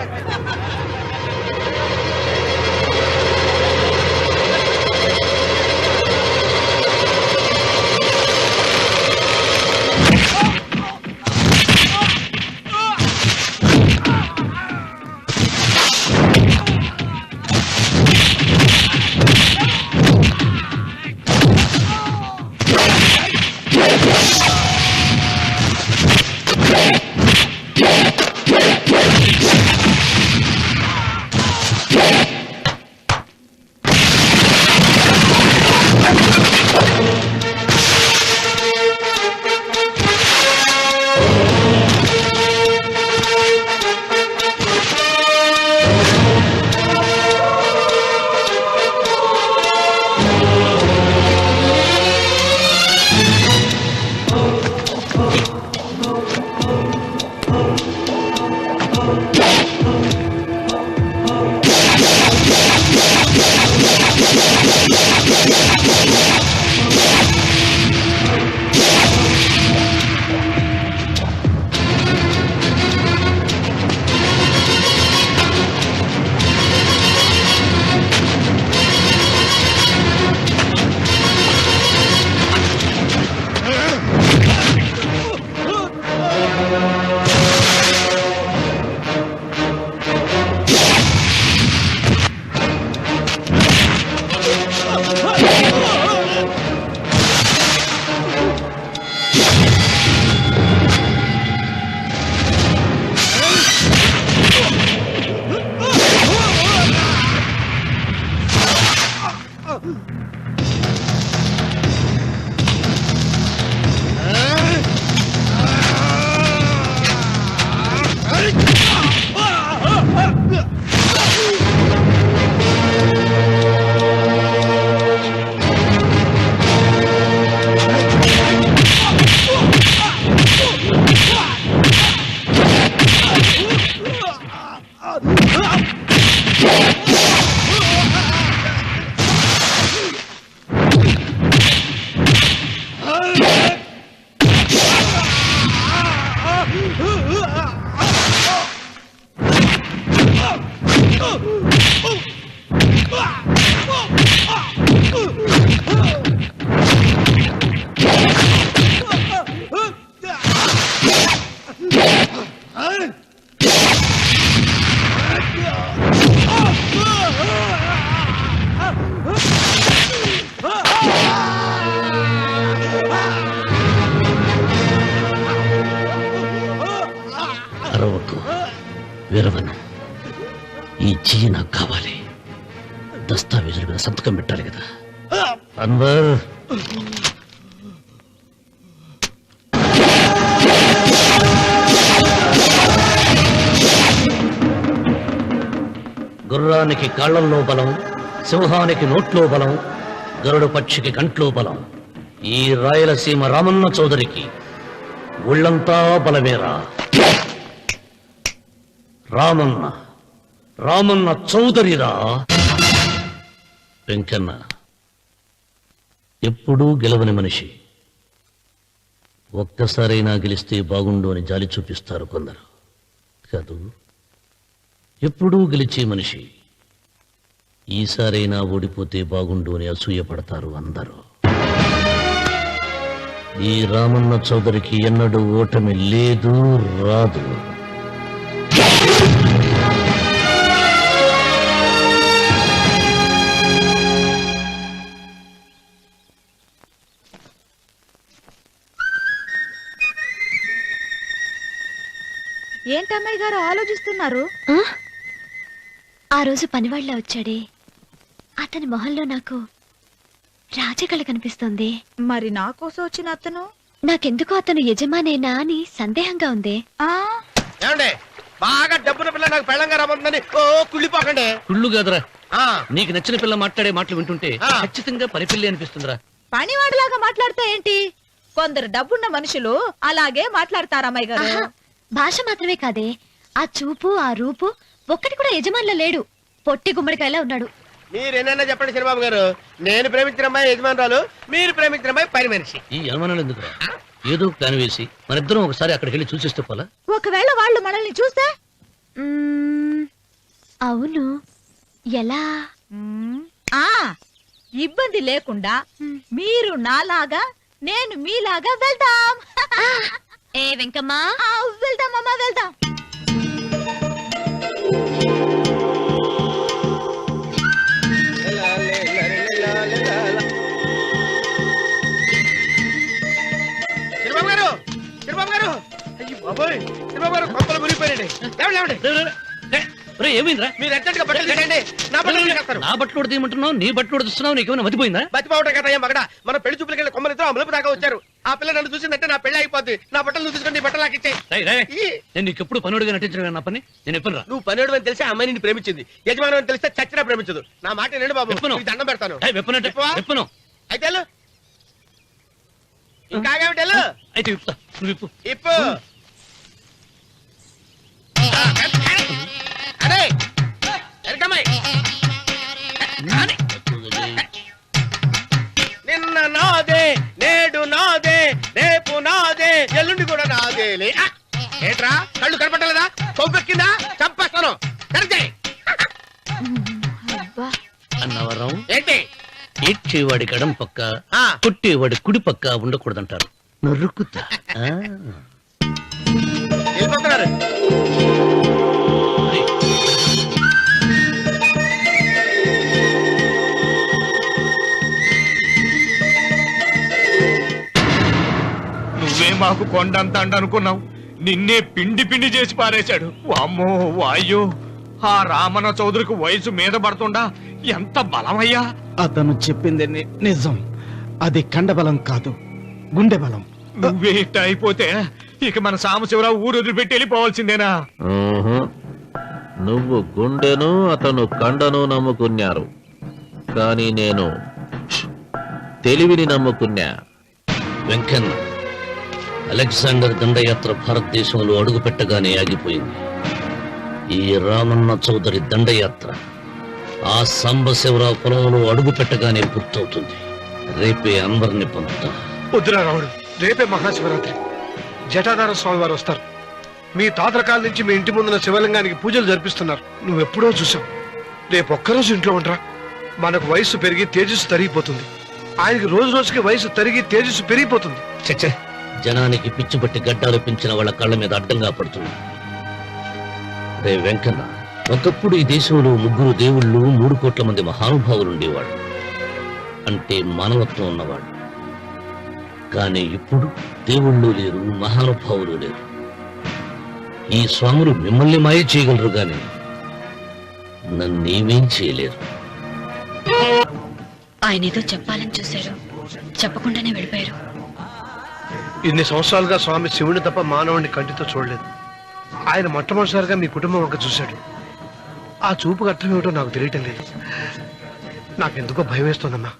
విరవను. ఈ చెయ్యి నాకు కావాలి. దస్తావేజుల మీద సంతకం పెట్టాలి కదా. అన్వర్, గుర్రానికి కాళ్లల్లో బలం, సింహానికి నోట్లో బలం, గరుడు పక్షికి కంట్లో బలం. ఈ రాయలసీమ రామన్న చౌదరికి ఒళ్ళంతా బలమేరా. రామన్న రామన్న చౌదరిరా. వెంకన్న, ఎప్పుడూ గెలవని మనిషి ఒక్కసారైనా గెలిస్తే బాగుండు అని జాలి చూపిస్తారు కొందరు కాదు. ఎప్పుడూ గెలిచే మనిషి ఈసారైనా ఓడిపోతే బాగుండు అని అసూయపడతారు అందరూ. ఈ రామన్న చౌదరికి ఎన్నడూ ఓటమి లేదు, రాదు. ఏంటమ్మాయి గారు ఆలోచిస్తున్నారు? ఆ రోజు పనివాళ్ళ వచ్చాడే, అతని మొహంలో నాకు రాజకళ కనిపిస్తోంది. మరి నా కోసం వచ్చిన అతను? నాకెందుకో అతను యజమానేనా అని సందేహంగా ఉంది. ఏమండి బాగా డబ్బున పిల్ల నాకు పెళ్ళంగా రాబోతుందని ఓ కుళ్ళిపోకండి. కుళ్ళు కాదురా, నీకు నచ్చిన పిల్ల మాట్లాడే మాటలు వింటుంటే ఖచ్చితంగా పని పిల్లి అనిపిస్తుందిరా. పనివాడిలాగా మాట్లాడతా ఏంటి? కొందరు డబ్బున్న మనుషులు అలాగే మాట్లాడతారమ్మాయి గారు. భాష మాత్రమే కాదే, ఆ చూపు ఆ రూపు ఒక్కటి కూడా యజమానిలో లేడు. పొట్టి గుమ్మడికాయలా ఉన్నాడు. మీరేనన్నా చెప్పండి శనిబాబు గారు, నేను ప్రేమించిన అమ్మాయి యజమానురాలు, మీరు ప్రేమించిన అమ్మాయి పని మనిషి. ఈ అనుమానాలు ఎందుకురా? ఏదో ప్లాన్ వేసి మనిద్దరం ఒకసారి అక్కడికి వెళ్ళి చూసేస్తే పోలా? ఒకవేళ వాళ్ళు మనల్ని చూస్తే? అవును, ఎలా? ఇబ్బంది లేకుండా మీరు నాలాగా నేను మీలాగా వెళ్దాం. ఏ వెంకమ్మా, వెళ్దాం అమ్మా, వెళ్దాం. శనిబాబు గారు, శనిబాబు గారు, అయ్యి బాబోయ్, శనిబాబు గారు కొంపలు మునిగిపోయారండి. ఏమైందిరా? మీరు అర్జెంట్గా బట్టలు తీసేయండి, నా బట్టలు తీసేస్తారు. నా బట్టలు తీయమంటున్నావు, నీ బట్టలు తీస్తున్నావు, నీకేమైనా మతిపోయిందా? బతిపోవటం కదా ఏం మగడ, మన పెళ్లి చూపులకి వెళ్ళి కొమ్మలతో అమలుపు దాకా వచ్చారు. ఆ పిల్ల నన్ను చూసిందంటే నా పెళ్లి అయిపోద్ది. నా బట్టలు నువ్వు తీసుకొని బట్టలు నాకు ఇచ్చాయి. నేను నీకు ఎప్పుడు పనుడిగా నటించడం నా పని. నేను ఎప్పుడు రా? నువ్వు పనివాడు అని తెలిసి ఆ అమ్మాయి నిన్ను ప్రేమించింది, యజమాని అని తెలిస్తే చచ్చినా ప్రేమించదు. నా మాట వినండి బాబు, నీకు దండం పెడతాను. చెప్పను అయితే వెళ్ళు. ఇంకా ఆగావిటి వెళ్ళు. అయితే ఇప్పుతా, నువ్వు ఇప్పు. ఇప్పు. అరే ఎరకమ్మాయి, నిన్న నాదే, నేడు నాదే, రేపు నాదే, ఎల్లుండి కూడా నాదేలే. ఏట్రా కళ్ళు కనపట్టలేదా? కొవ్వెక్కిందా? చంపేస్తాను. కరెక్టే అన్నవరం ఏంటి? ఏడ్చేవాడి గడం పక్క, కొట్టేవాడి కుడి పక్క ఉండకూడదంటారు. నరుకుతా. వెళ్ళిపోతున్నారు. నువ్వే మాకు కొండంత అండ అనుకున్నావు, నిన్నే పిండి పిండి చేసి పారేశాడు. వామ్మో వాయ్యో, ఆ రామన్న చౌదరికి వయసు మీద పడుతుండా ఎంత బలమయ్యా. అతను చెప్పింది నిజం. అది కండబలం కాదు, గుండె బలం. నువ్వేట అయిపోతే ఇక మన సాంబశివరావు ఊరు వదిలిపెట్టి వెళ్ళిపోవాల్సిందేనా? నువ్వు గుండెను అతను కండను నమ్ముకున్నారు, కానీ నేను తెలివిని నమ్ముకున్నా. వెంకన్న, అలెగ్జాండర్ దండయాత్ర భారతదేశంలో అడుగుపెట్టగానే ఆగిపోయింది. ఈ రామన్న చౌదరి దండయాత్ర ఆ సాంబశివరావు పొలంలో అడుగు పెట్టగానే పూర్తవుతుంది. రేపే అందరిని పంపుతా. వద్దురా రావుడు, రేపే మహాశివరాత్రి. జటాధార స్వామి వారు వస్తారు. మీ తాతల కాలం నుంచి మీ ఇంటి ముందున్న శివలింగానికి పూజలు జరిపిస్తున్నారు. నువ్వెప్పుడో చూసావు. రేపు ఒక్కరోజు ఇంట్లో ఉండరా. మనకు వయసు పెరిగి తేజస్సు తరిగిపోతుంది. ఆయనకి రోజు రోజుకి వయసు తరిగి తేజస్సు పెరిగిపోతుంది. చచ్చే, జనానికి పిచ్చిపట్టి గడ్డాలు పెంచిన వాళ్ళ కళ్ళ మీద అడ్డంగా పడుతుంది. రే వెంకన్న, ఒకప్పుడు ఈ దేశంలో 3 దేవుళ్ళు 3 కోట్ల మంది మహానుభావులు ఉండేవాడు, అంటే మానవత్వం ఉన్నవాడు. కానీ ఇప్పుడు దేవుళ్ళు లేరు, మహానుభావులు లేరు. ఈ స్వాములు మిమ్మల్ని మాయ చేయగలరు గాని నన్నేమేం చేయలేరు. ఆయన ఏదో చెప్పాలని చూశారు, చెప్పకుండానే వెళ్ళిపోయారు. ఇన్ని సంవత్సరాలుగా స్వామి శివుని తప్ప మానవుడిని కంటితో చూడలేదు. ఆయన మొట్టమొదటిసారిగా మీ కుటుంబం వంక చూశాడు. ఆ చూపుకు అర్థం ఏమిటో నాకు తెలియటం లేదు. నాకెందుకో భయం వేస్తోందమ్మా.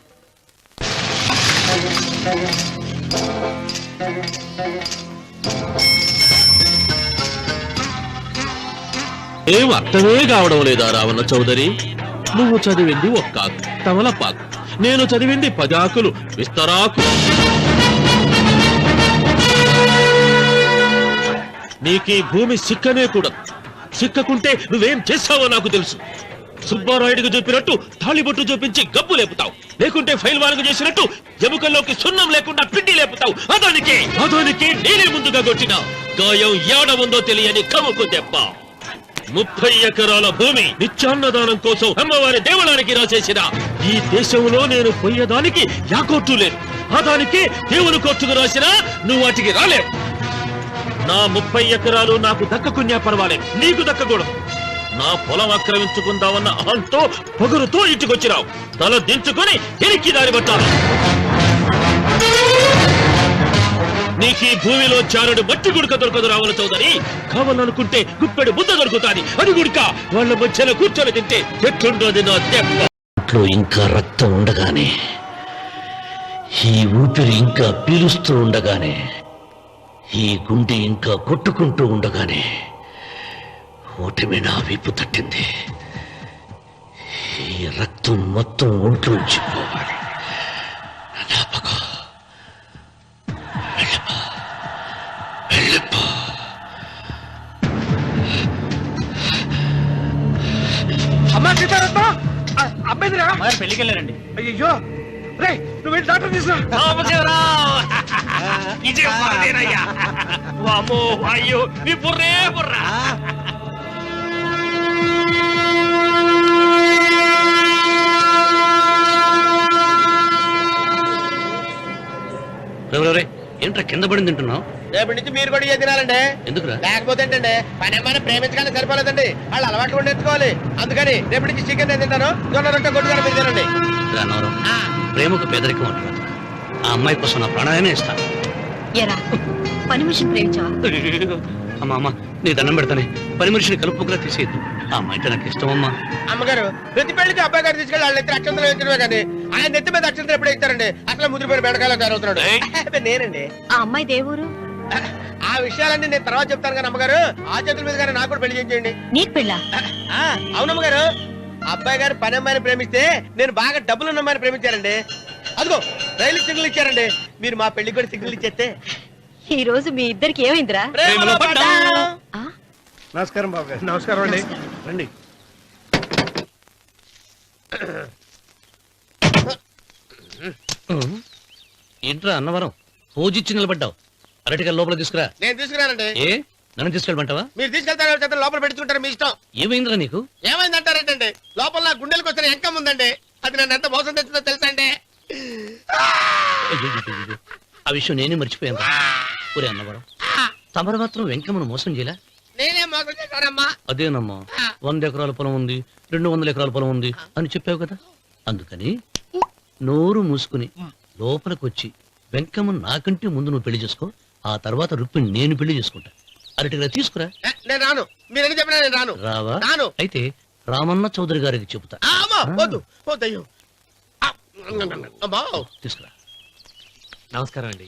ఏం అర్థమే కావడం లేదా రావణ చౌదరి? నువ్వు చదివింది ఒక్క తమలపాకు, నేను చదివింది 10 ఆకులు విస్తరాకు. నీకీ భూమి సిక్కనే కూడా. సిక్కకుంటే నువ్వేం చేస్తావో నాకు తెలుసు. సుబ్బారాయుడికి చూపినట్టు తాళిబొట్టు చూపించి గబ్బు లేపుతావు, లేకుంటే ఫైల్ వారికి చేసినట్టు ఎముకల్లోకి సున్నం లేకుండా పిండి లేపుతావు. అదానికి నేనే ముందుగా కొట్టిన గాయం ఏడ ఉందో తెలియని కముకు దెబ్బ. 30 ఎకరాల భూమి నిత్యాన్నదానం కోసం అమ్మవారి దేవాలయానికి రాసేసిన ఈ దేశంలో నేను పోయేదానికి యాకోర్టు లేదు. అదానికి దేవుని కోర్టుకు రాసినా నువ్వు వాటికి రాలేవు. నా 30 ఎకరాలు నాకు దక్కకున్నా పర్వాలేదు, నీకు దక్కకూడదు. నా పొలం ఆక్రమించుకుందామన్న అహంతో పొగరుతో ఇంటికొచ్చినావు. తల దించుకొని ఎనికి దారి పట్టాలి. నీకీ భూమిలో చారుడు మట్టి గుడక దొరకదు రావణ చౌదరి. కావాలనుకుంటే గుప్పెడు ముద్ద దొరుకుతాది. అది గుడక వాళ్ళ మధ్యలో కూర్చొని తింటే ఎట్లుండదు నా దెబ్బ. ఇంకా రక్తం ఉండగానే, ఈ ఊపిరి ఇంకా పీలుస్తూ ఉండగానే, ఈ గుండె ఇంకా కొట్టుకుంటూ ఉండగానే ఓటమి నా వీపు తట్టింది. ఈ రక్తం మొత్తం ఒంట్లోంచి పోవాలి. అమ్మా సీతారత్న, అబ్బాయిరా పెళ్లికి వెళ్ళారండి. అయ్యో రే, నువ్వు వెళ్ళి డాక్టర్ తీసుకురా. అయ్యో నీ బుర్రే బుర్రా. ఏంట్రా కింద పడింది తింటున్నావు? రేపటి నుంచి మీరు కూడా ఇదే తినాలండి. ఎందుకురా? లేకపోతే ఏంటండి, పని ఏమైనా ప్రేమించడానికి సరిపోలేదండి, వాళ్ళు అలవాట్లు కూడా నేర్చుకోవాలి. అందుకని రేపటి నుంచి చికెన్ నేను తింటాను, జొన్న రొట్టె కొట్టుకొని మీరు తినండి. రానవరం, ప్రేమకు పేదరికం అంటారు. ఆ అమ్మాయి కోసం నా ప్రాణాయమే ఇస్తాను. పని మనిషిని ప్రేమించావా? అమ్మా అమ్మ, నీ దండం పెడతానే, పని మనిషిని కలుపుకులా తీసేయద్దు. ఆ అమ్మాయి నాకు ఇష్టం అమ్మా. అమ్మగారు ప్రతి పెళ్లికి అబ్బాయి గారు తీసుకెళ్ళి వాళ్ళ ఎత్తి అక్షంతలు వేయించడమే కానీ ఆయన ఎత్తి మీద అక్షంతలు ఎప్పుడు ఇస్తారండి? అసలు ముద్దుపోయిన బెడకాయలో తయారవుతున్నాడు. నేనండి. ఆ అమ్మాయి దేవురు. ఆ విషయాలన్నీ నేను తర్వాత చెప్తాను కానీ అమ్మగారు, ఆ చేతుల మీద గారు నాకు కూడా పెళ్లి చేయండి. నీకు పెళ్ళా? అవునమ్మగారు, అబ్బాయి గారు పని అమ్మాయిని ప్రేమిస్తే నేను బాగా డబ్బులున్న అమ్మాయిని ప్రేమించారండి. అదిగో రైలు సిగ్నల్ ఇచ్చారండి. మీరు మా పెళ్లికి కూడా సిగ్నల్ ఇచ్చేస్తే. ఈ రోజు మీ ఇద్దరికి ఏమైందిరా? నమస్కారం బాబు గారు. నమస్కారం అండి, రండి. ఏంట్రా అన్నవరం, పూజిచ్చి నిలబడ్డావు? అరటిగా లోపల తీసుకురా. నేను తీసుకురానండి. ఏ నన్ను తీసుకెళ్ళమంటావా? మీరు తీసుకెళ్తారు, లోపల పెట్టుకుంటారు, మీ ఇష్టం. ఏమైందిరా నీకు? ఏమైందంటారేంటండి, లోపల నా గుండెలకు వచ్చిన ఎంకం ఉందండి. అది నన్ను ఎంత మోసం తెచ్చిందో తెలుసా అండి? ఆ విషయం నేనే మర్చిపోయాను. ఒరే అన్నవరం, తమరు మాత్రం వెంకమ్మను మోసం చేయలే? నేనే మోసం చేశానమ్మా. అదేనమ్మా, 100 ఎకరాల పొలం ఉంది, 200 ఎకరాల పొలం ఉంది అని చెప్పావు కదా. అందుకని నోరు మూసుకుని లోపలికి వచ్చి వెంకమ్మను నాకంటే ముందు నువ్వు పెళ్లి చేసుకో. ఆ తర్వాత రుక్మిణి నేను పెళ్లి చేసుకుంటా. అరటిగా తీసుకురా. నేను రాను, మీరని చెప్పినా నేను రాను. రావా? రాను. అయితే రామన్న చౌదరి గారికి చెబుతా. వద్దు వద్దయ్యో. తీసుకురా. నమస్కారం అండి.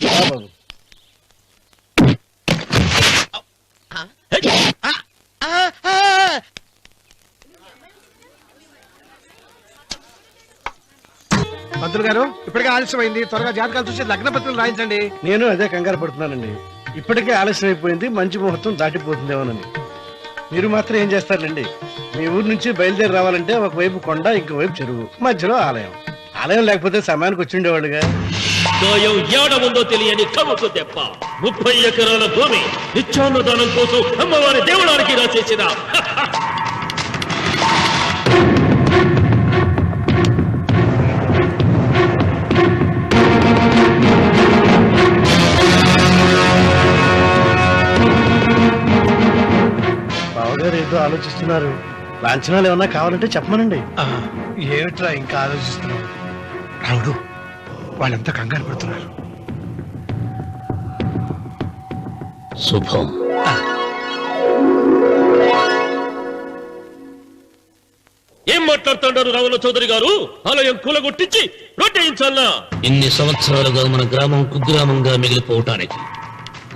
మంత్రులు గారు, ఇప్పటికే ఆలస్యమైంది, త్వరగా జాతకాలు చూసి లగ్న పత్రికలు రాయించండి. నేను అదే కంగారు పడుతున్నానండి. ఇప్పటికే ఆలస్యం అయిపోయింది, మంచి ముహూర్తం దాటిపోతుందేమోనని. మీరు మాత్రం ఏం చేస్తారండి? మీ ఊరు నుంచి బయలుదేరి రావాలంటే ఒకవైపు కొండ, ఇంకోవైపు చెరువు, మధ్యలో ఆలయం. ఆలయం లేకపోతే సమయానికి వచ్చి ఉండేవాడుగా. గాయం ఏడ ఉందో తెలియని కముకు దెబ్బ. 30 ఎకరాల భూమి నిత్యాన్నదానం కోసం అమ్మవారి దేవాలయానికి రాసేసిన బావగారు ఏదో ఆలోచిస్తున్నారు. లాంఛనాలు ఏమన్నా కావాలంటే చెప్పమనండి. ఏమిట్రా ఇంకా ఆలోచిస్తున్నావు? రావుడు, వాళ్ళంతా కంగారు పడుతున్నారు. శుభం. ఏం మాట్లాడుతున్నారు రావణ చౌదరి గారు? ఆలయం కూలగొట్టించి రొట్టేయించాలా? ఇన్ని సంవత్సరాలుగా మన గ్రామం కుగ్రామంగా మిగిలిపోవటానికి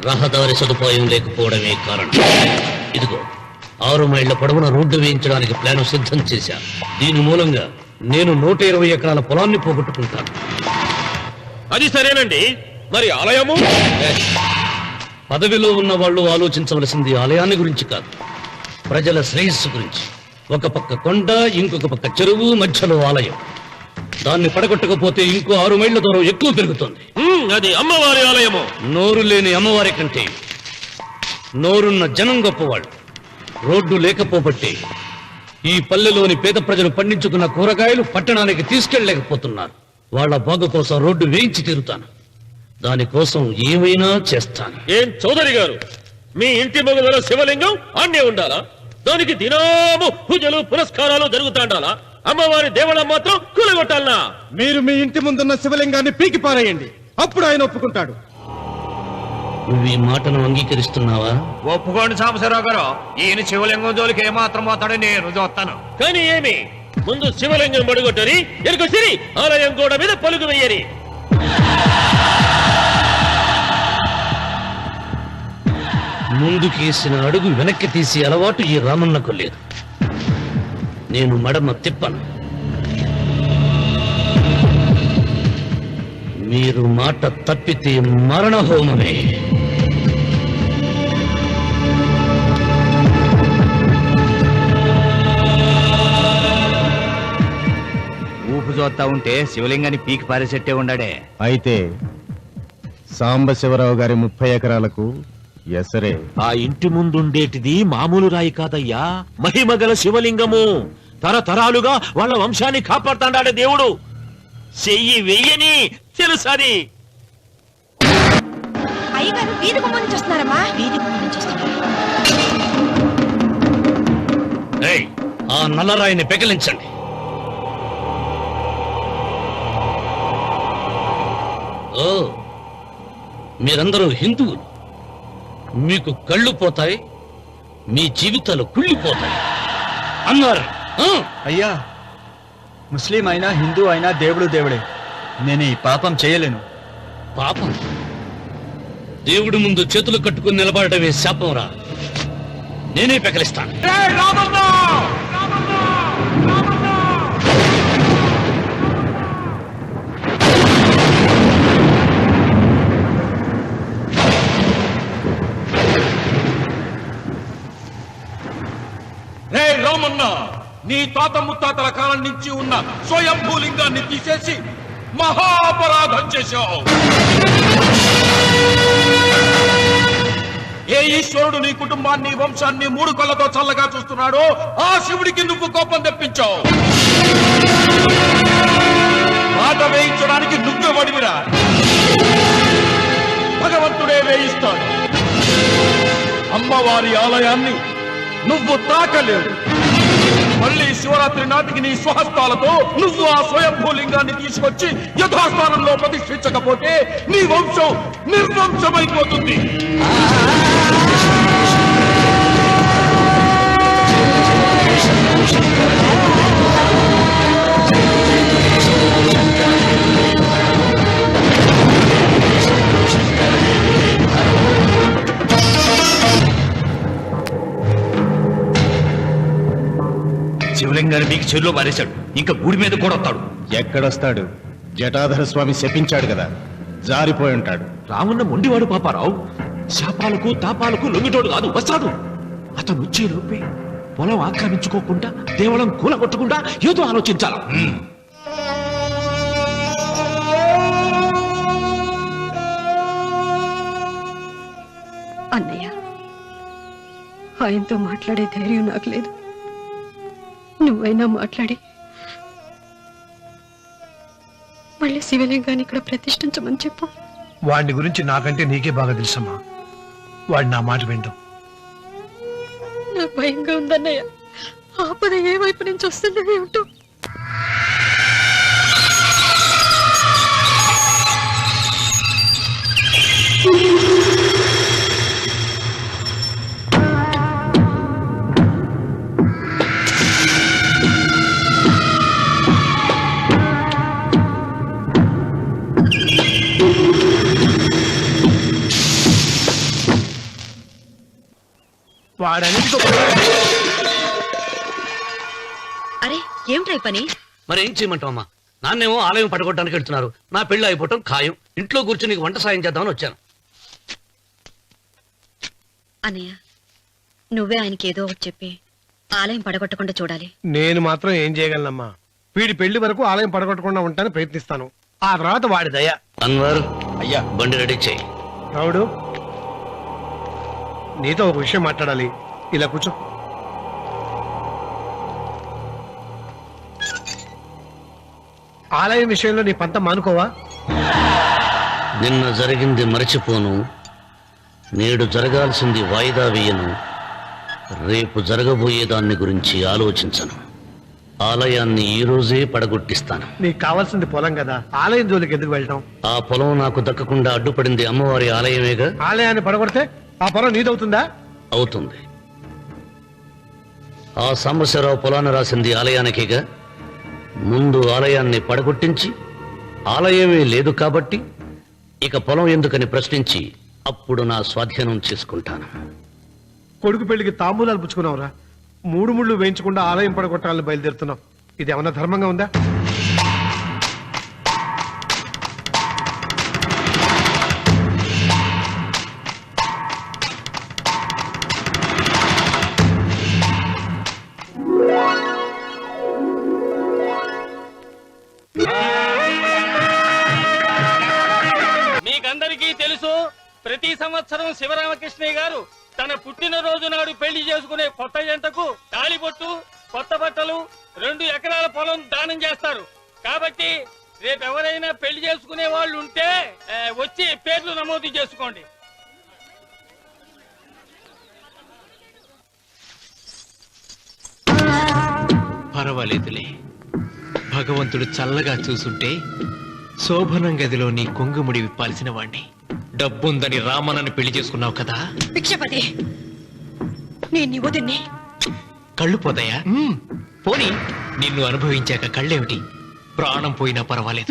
రహదారి సదుపాయం లేకపోవడమే కారణం. ఇదిగో 6 మైళ్ల పొడవున రోడ్డు వేయించడానికి ప్లాన్ సిద్ధం చేశాను. దీని మూలంగా నేను 120 ఎకరాల పొలాన్ని పోగొట్టుకుంటాను. అది సరేనండి, మరి ఆలయము? పదవిలో ఉన్న వాళ్ళు ఆలోచించవలసింది ఆలయాన్ని గురించి కాదు, ప్రజల శ్రేయస్సు గురించి. ఒక పక్క కొండ, ఇంకొక పక్క చెరువు, మధ్యలో ఆలయం. దాన్ని పడగొట్టకపోతే ఇంకో 6 మైళ్ళ దూరం ఎక్కువ పెరుగుతుంది. అది అమ్మవారి ఆలయము. నోరు లేని అమ్మవారి కంటే నోరున్న జనం గొప్పవాళ్ళు. రోడ్డు లేకపోబట్టే ఈ పల్లెలోని పేద ప్రజలు పండించుకున్న కూరగాయలు పట్టణానికి తీసుకెళ్లలేకపోతున్నారు. వాళ్ళ బాగు కోసం రోడ్డు వేయించి తీరుతాను. దానికోసం ఏమైనా చేస్తాను. ఏం చౌదరి గారు, మీ ఇంటి మొగదల శివలింగం ఆన్నే ఉండాలా? దానికి దినాము పూజలు పురస్కారాలు జరుగుతాండాలా? అమ్మవారి దేవళం మాత్రం కూలగొట్టాలనా? మీరు మీ ఇంటి ముందున్న శివలింగాన్ని పీకి పారేయండి, అప్పుడు ఆయన ఒప్పుకుంటాడు. నువ్వు ఈ మాటను అంగీకరిస్తున్నావా? ఒప్పుకోండి సాంబశివరావు గారు, ఈయన శివలింగం జోలికి ఏమాత్రం పోతాడో నేను చూస్తాను. కానీ ఏమి, ముందు శివలింగం పడగొట్టని ఎరుకొచ్చిరి ఆలయం గోడ మీద పలుకు వెయ్యరి. ముందుకేసిన అడుగు వెనక్కి తీసి అలవాటు ఈ రామన్నకు లేదు. నేను మడమ తిప్పను. మీరు మాట తప్పితే మరణ హోమమే. ఊపు చూస్తా ఉంటే శివలింగాన్ని పీకి పారేసెట్టే ఉండాడే. అయితే సాంబశివరావు గారి 30 ఎకరాలకు ఎసరే. ఆ ఇంటి ముందుండేటిది మామూలు రాయి కాదయ్యా, మహిమగల శివలింగము. తరతరాలుగా వాళ్ళ వంశాన్ని కాపాడుతాండాడే దేవుడు. చెయ్యి వెయ్యని తెలుసది. అయ్యగారు వీధి గుమ్మం నుంచి వస్తున్నారమ్మా. వీధి గుమ్మం నుంచి వస్తున్నారు. ఆ నల్లరాయిని పెకిలించండి. ఓ, మీరందరూ హిందువులు. మీకు కళ్ళు పోతాయి, మీ జీవితాలు కుళ్ళిపోతాయి అన్నారు. అయ్యా, ముస్లిం అయినా హిందూ అయినా దేవుడు దేవుడే. నేను ఈ పాపం చేయలేను. పాపం? దేవుడి ముందు చేతులు కట్టుకుని నిలబడటమే శాపం రా. నేనే పెకలిస్తాను. రామన్న, నీ తాత ముత్తాతల కాలం నుంచి ఉన్న స్వయంభూలింగాన్ని తీసేసి మహాపరాధం చేశావు. ఏ ఈశ్వరుడు నీ కుటుంబాన్ని వంశాన్ని 3 కళ్ళతో చల్లగా చూస్తున్నాడో ఆ శివుడికి నువ్వు కోపం తెప్పించావు. మాట వేయించడానికి నువ్వే వడివిరా. భగవంతుడే వేయిస్తాడు. అమ్మవారి ఆలయాన్ని నువ్వు తాకలేవు. మళ్ళీ శివరాత్రి నాటికి నీ స్వహస్తాలతో నువ్వు ఆ స్వయంభూలింగాన్ని తీసుకొచ్చి యథాస్థానంలో ప్రతిష్ఠించకపోతే నీ వంశం నిర్వంశమైపోతుంది. శివలింగాన్ని మీకు చెరులో మారేశాడు, ఇంకా గుడి మీద కూడా వస్తాడు. ఎక్కడొస్తాడు? జటాధర స్వామి శపించాడు కదా, జారిపోయి ఉంటాడు. రామన్న మొండివాడు పాపారావు. శాపాలకు తాపాలకు లొంగిటోడు కాదు, వస్తాడు. అతను వచ్చే లోపే పొలం ఆక్రమించుకోకుండా దేవళం కూలగొట్టకుండా ఏదో ఆలోచించాల. అన్నయ్య, ఆయనతో మాట్లాడే ధైర్యం నాకు లేదు. నువ్వైనా మాట్లాడి మళ్ళీ శివలింగాన్ని ఇక్కడ ప్రతిష్ఠించమని చెప్పు. వాడిని గురించి నాకంటే నీకే బాగా తెలుసమ్మా. వాడు నా మాట వింటాం. నాకు భయంగా ఉందన్నయ్య. ఆపద ఏ వైపు నుంచి వస్తుందో ఏమిటో. వాడన్నిటికీ అరే ఏమిట్రా పని? మరి ఏం చేయమంటావమ్మా? నాన్నేమో ఆలయం పడగొట్టడానికి వెళ్తున్నారు, నా పెళ్లి అయిపోవటం ఖాయం. ఇంట్లో కూర్చొని నీకు వంట సాయం చేద్దామని వచ్చాను. అన్నయ్య, నువ్వే ఆయనకి ఏదో ఒకటి చెప్పి ఆలయం పడగొట్టకుండా చూడాలి. నేను మాత్రం ఏం చేయగలనమ్మా? వీడి పెళ్లి వరకు ఆలయం పడగొట్టకుండా ఉంటాను ప్రయత్నిస్తాను. ఆ తర్వాత వాడి దయ. అన్వర్, అయ్యా బండి రెడీ చేయి. రావుడు, నీతో ఒక విషయం మాట్లాడాలి. ఇలా కూర్చో. ఆలయం విషయంలో నీ పంత మానుకోవా? నిన్న జరిగింది మరచిపోను, నేడు జరగాల్సింది వాయిదా వేయను, రేపు జరగబోయే దాన్ని గురించి ఆలోచించను. ఆలయాన్ని ఈ రోజే పడగొట్టిస్తాను. నీకు కావాల్సింది పొలం కదా, ఆలయం జోలికి ఎందుకు వెళ్ళటం? ఆ పొలం నాకు దక్కకుండా అడ్డుపడింది అమ్మవారి ఆలయమేగా. ఆలయాన్ని పడగొడితే ఆ పొలం నీదవుతుందా? అవుతుంది. ఆ సాంబశివరావు పొలాన్ని రాసింది ఆలయానికేగా. ముందు ఆలయాన్ని పడగొట్టించి, ఆలయమే లేదు కాబట్టి ఇక పొలం ఎందుకని ప్రశ్నించి అప్పుడు నా స్వాధీనం చేసుకుంటాను. కొడుకు పెళ్లికి తాంబూలాలు పుచ్చుకున్నావురా, 3 ముళ్ళు వేయించకుండా ఆలయం పడగొట్టాలని బయలుదేరుతున్నావు. ఇది ఏమన్నా ధర్మంగా ఉందా? మీకందరికీ తెలుసు, ప్రతి సంవత్సరం శివరామకృష్ణయ్య గారు తన పుట్టినరోజు నాడు పెళ్లి చేసుకునే కొత్త జంటకు తాళిబొట్టు, కొత్త బట్టలు, 2 ఎకరాల పొలం దానం చేస్తారు. కాబట్టి రేపు ఎవరైనా పెళ్లి చేసుకునే వాళ్ళు ఉంటే వచ్చి పేర్లు నమోదు చేసుకోండి. పర్వాలేదులే, భగవంతుడు చల్లగా చూసుంటే శోభనం గదిలో నీ కొంగుముడి విప్పాల్సిన వాణ్ణి. డబ్బుందని రామన్నని పెళ్లి చేసుకున్నావు కదా. భిక్షపతి, నేను నీ వదిన్ని. కళ్ళు పోతాయా? పోనీ, నిన్ను అనుభవించాక కళ్ళేమిటి? ప్రాణం పోయినా పర్వాలేదు.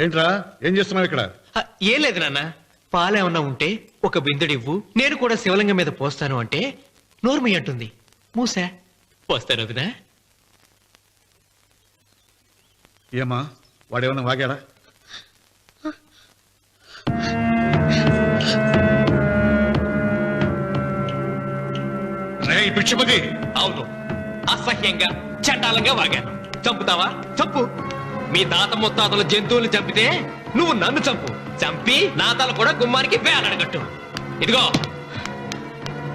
ఏంట్రా, ఏం చేస్తున్నావు ఇక్కడ? ఏం లేదు నాన్న, పాలేమన్నా ఉంటే ఒక బిందెడివ్వు, నేను కూడా శివలింగం మీద పోస్తాను అంటే నోర్మి అంటుంది. మూసా పోస్తాను వదినా. ఏమా, వాడేమన్నా వాగాడా? పిచ్చిపతి, అవును, అసహ్యంగా చండాలంగా వాగాను. చంపుతావా? చంపు. మీ తాత ముత్తాతలు జంతువులు చంపితే నువ్వు నన్ను చంపు. చంపి నా తల కూడా గుమ్మానికి వేలాడగట్టు. ఇదిగో,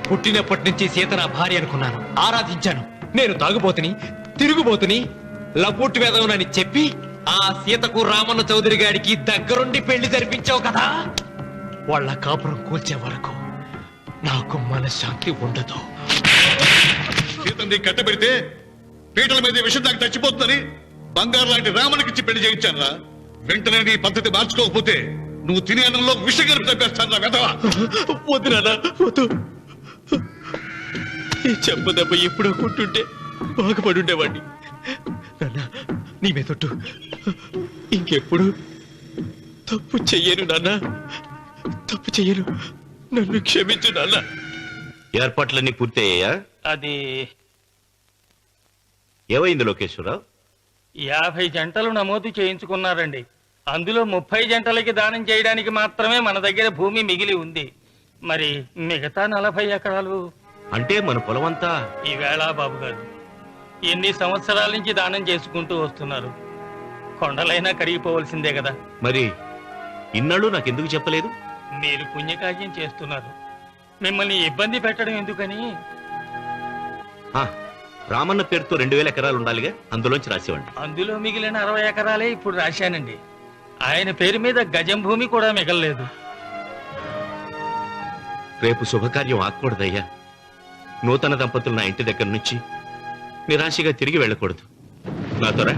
పుట్టినప్పటి నుంచి సీత నా భార్య అనుకున్నాను, ఆరాధించాను. నేను తాగుబోతుని, తిరుగుబోతుని, లబ్బుట్టు వేదవునని చెప్పి ఆ సీతకు రామన్న చౌదరి గారికి దగ్గరుండి పెళ్లి జరిపించావు కదా. వాళ్ళ కాపురం కూల్చే వరకు నాకు మనశ్శాంతి ఉండదు. సీతని కట్టబెడితే పీటల మీద విషయం దాకా చచ్చిపోతుందని బంగారు లాంటి రామునికిచ్చి పెళ్లి చేయించానురా. వెంటనే నీ పద్ధతి మార్చుకోకపోతే నువ్వు తినే అన్నంలో విషగలిపి తప్పేస్తాను వెధవా. వద్దు నాన్న, వద్దు. ఈ చెంపదెబ్బ ఎప్పుడో కొట్టుంటే బాగుపడి ఉండేవాడిని. నాన్న, నీ మీదొట్టు, ఇంకెప్పుడు తప్పు చెయ్యను నాన్న, తప్పు చెయ్యను. నన్ను క్షమించు నాన్న. ఏర్పాట్లన్నీ పూర్తయ్యాయా? అది ఏమైంది లోకేశ్వరరావు? 50 జంటలు నమోదు చేయించుకున్నారండి. అందులో 30 జంటలకి దానం చేయడానికి మాత్రమే మన దగ్గర భూమి మిగిలి ఉంది. మరి మిగతా 40 ఎకరాలు అంటే మన పొలమంతా ఈవేళ బాబు గారు ఎన్ని సంవత్సరాల నుంచి దానం చేసుకుంటూ వస్తున్నారు. కొండలైనా కరిగిపోవలసిందే కదా. మరి ఇన్నాళ్ళు నాకెందుకు చెప్పలేదు? మీరు పుణ్యకార్యం చేస్తున్నారు, మిమ్మల్ని ఇబ్బంది పెట్టడం ఎందుకని. రామన్న పేరుతో 2000 ఎకరాలు ఉండాలిగా, అందులోంచి రాసేవండి. అందులో మిగిలిన 60 ఎకరాలే ఇప్పుడు రాశానండి. ఆయన పేరు మీద గజం భూమి కూడా మిగలలేదు. రేపు శుభకార్యం ఆకూడదయ్యా. నూతన దంపతులు నా ఇంటి దగ్గర నుంచి నిరాశగా తిరిగి వెళ్ళకూడదు. నాతోరా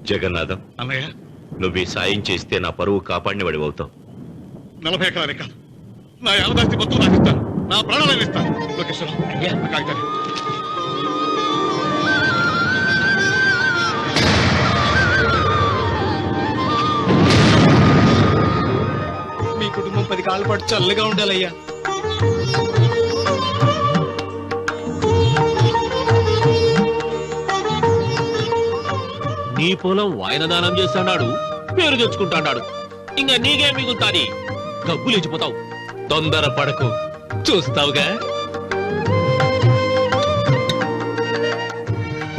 జగన్నాథం. అన్నయ్య, నువ్వు ఈ సాయం చేస్తే నా పరువు కాపాడిన వాడి అవుతావు. 40 ఎకరాలు కాదు, నా యావదాస్తి మొత్తం నాకు ఇస్తాను, నా ప్రాణాలను ఇస్తాను. లోకేశ్వరరావు, కాగితాలు. మీ కుటుంబం 10 కాళ్ళ పాటు చల్లగా ఉండాలయ్యా. నీ పొలం వాయన దానం చేస్తాడు, పేరు తెచ్చుకుంటాడు. ఇంకా నీకేం మిగులుతాది? డబ్బులు ఇచ్చిపోతావు. తొందర పడకు, చూస్తావుగా.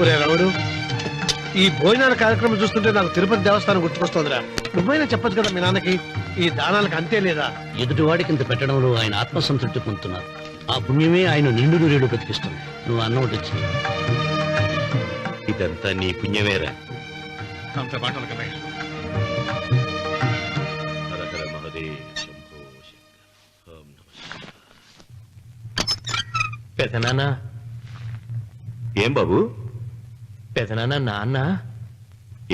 ఒరే రావుడు, ఈ భోజనాల కార్యక్రమం చూస్తుంటే నాకు తిరుపతి దేవస్థానం గుర్తుకొస్తోందిరా. నువ్వైనా చెప్పచ్చు కదా మీ నాన్నకి, ఈ దానాలకు అంతే లేదా? ఎదుటివాడికి ఇంత పెట్టడంలో ఆయన ఆత్మసంతృప్తి పొందుతున్నారు. ఆ పుణ్యమే ఆయన నిండు నూరేడు బ్రతికిస్తుంది. నువ్వు అన్నం వచ్చి ఇదంతా నీ పుణ్యమేరా. అంత మాటలు కదా. పెదనాన్న. ఏం బాబు? పెదనాన్న, నాన్న.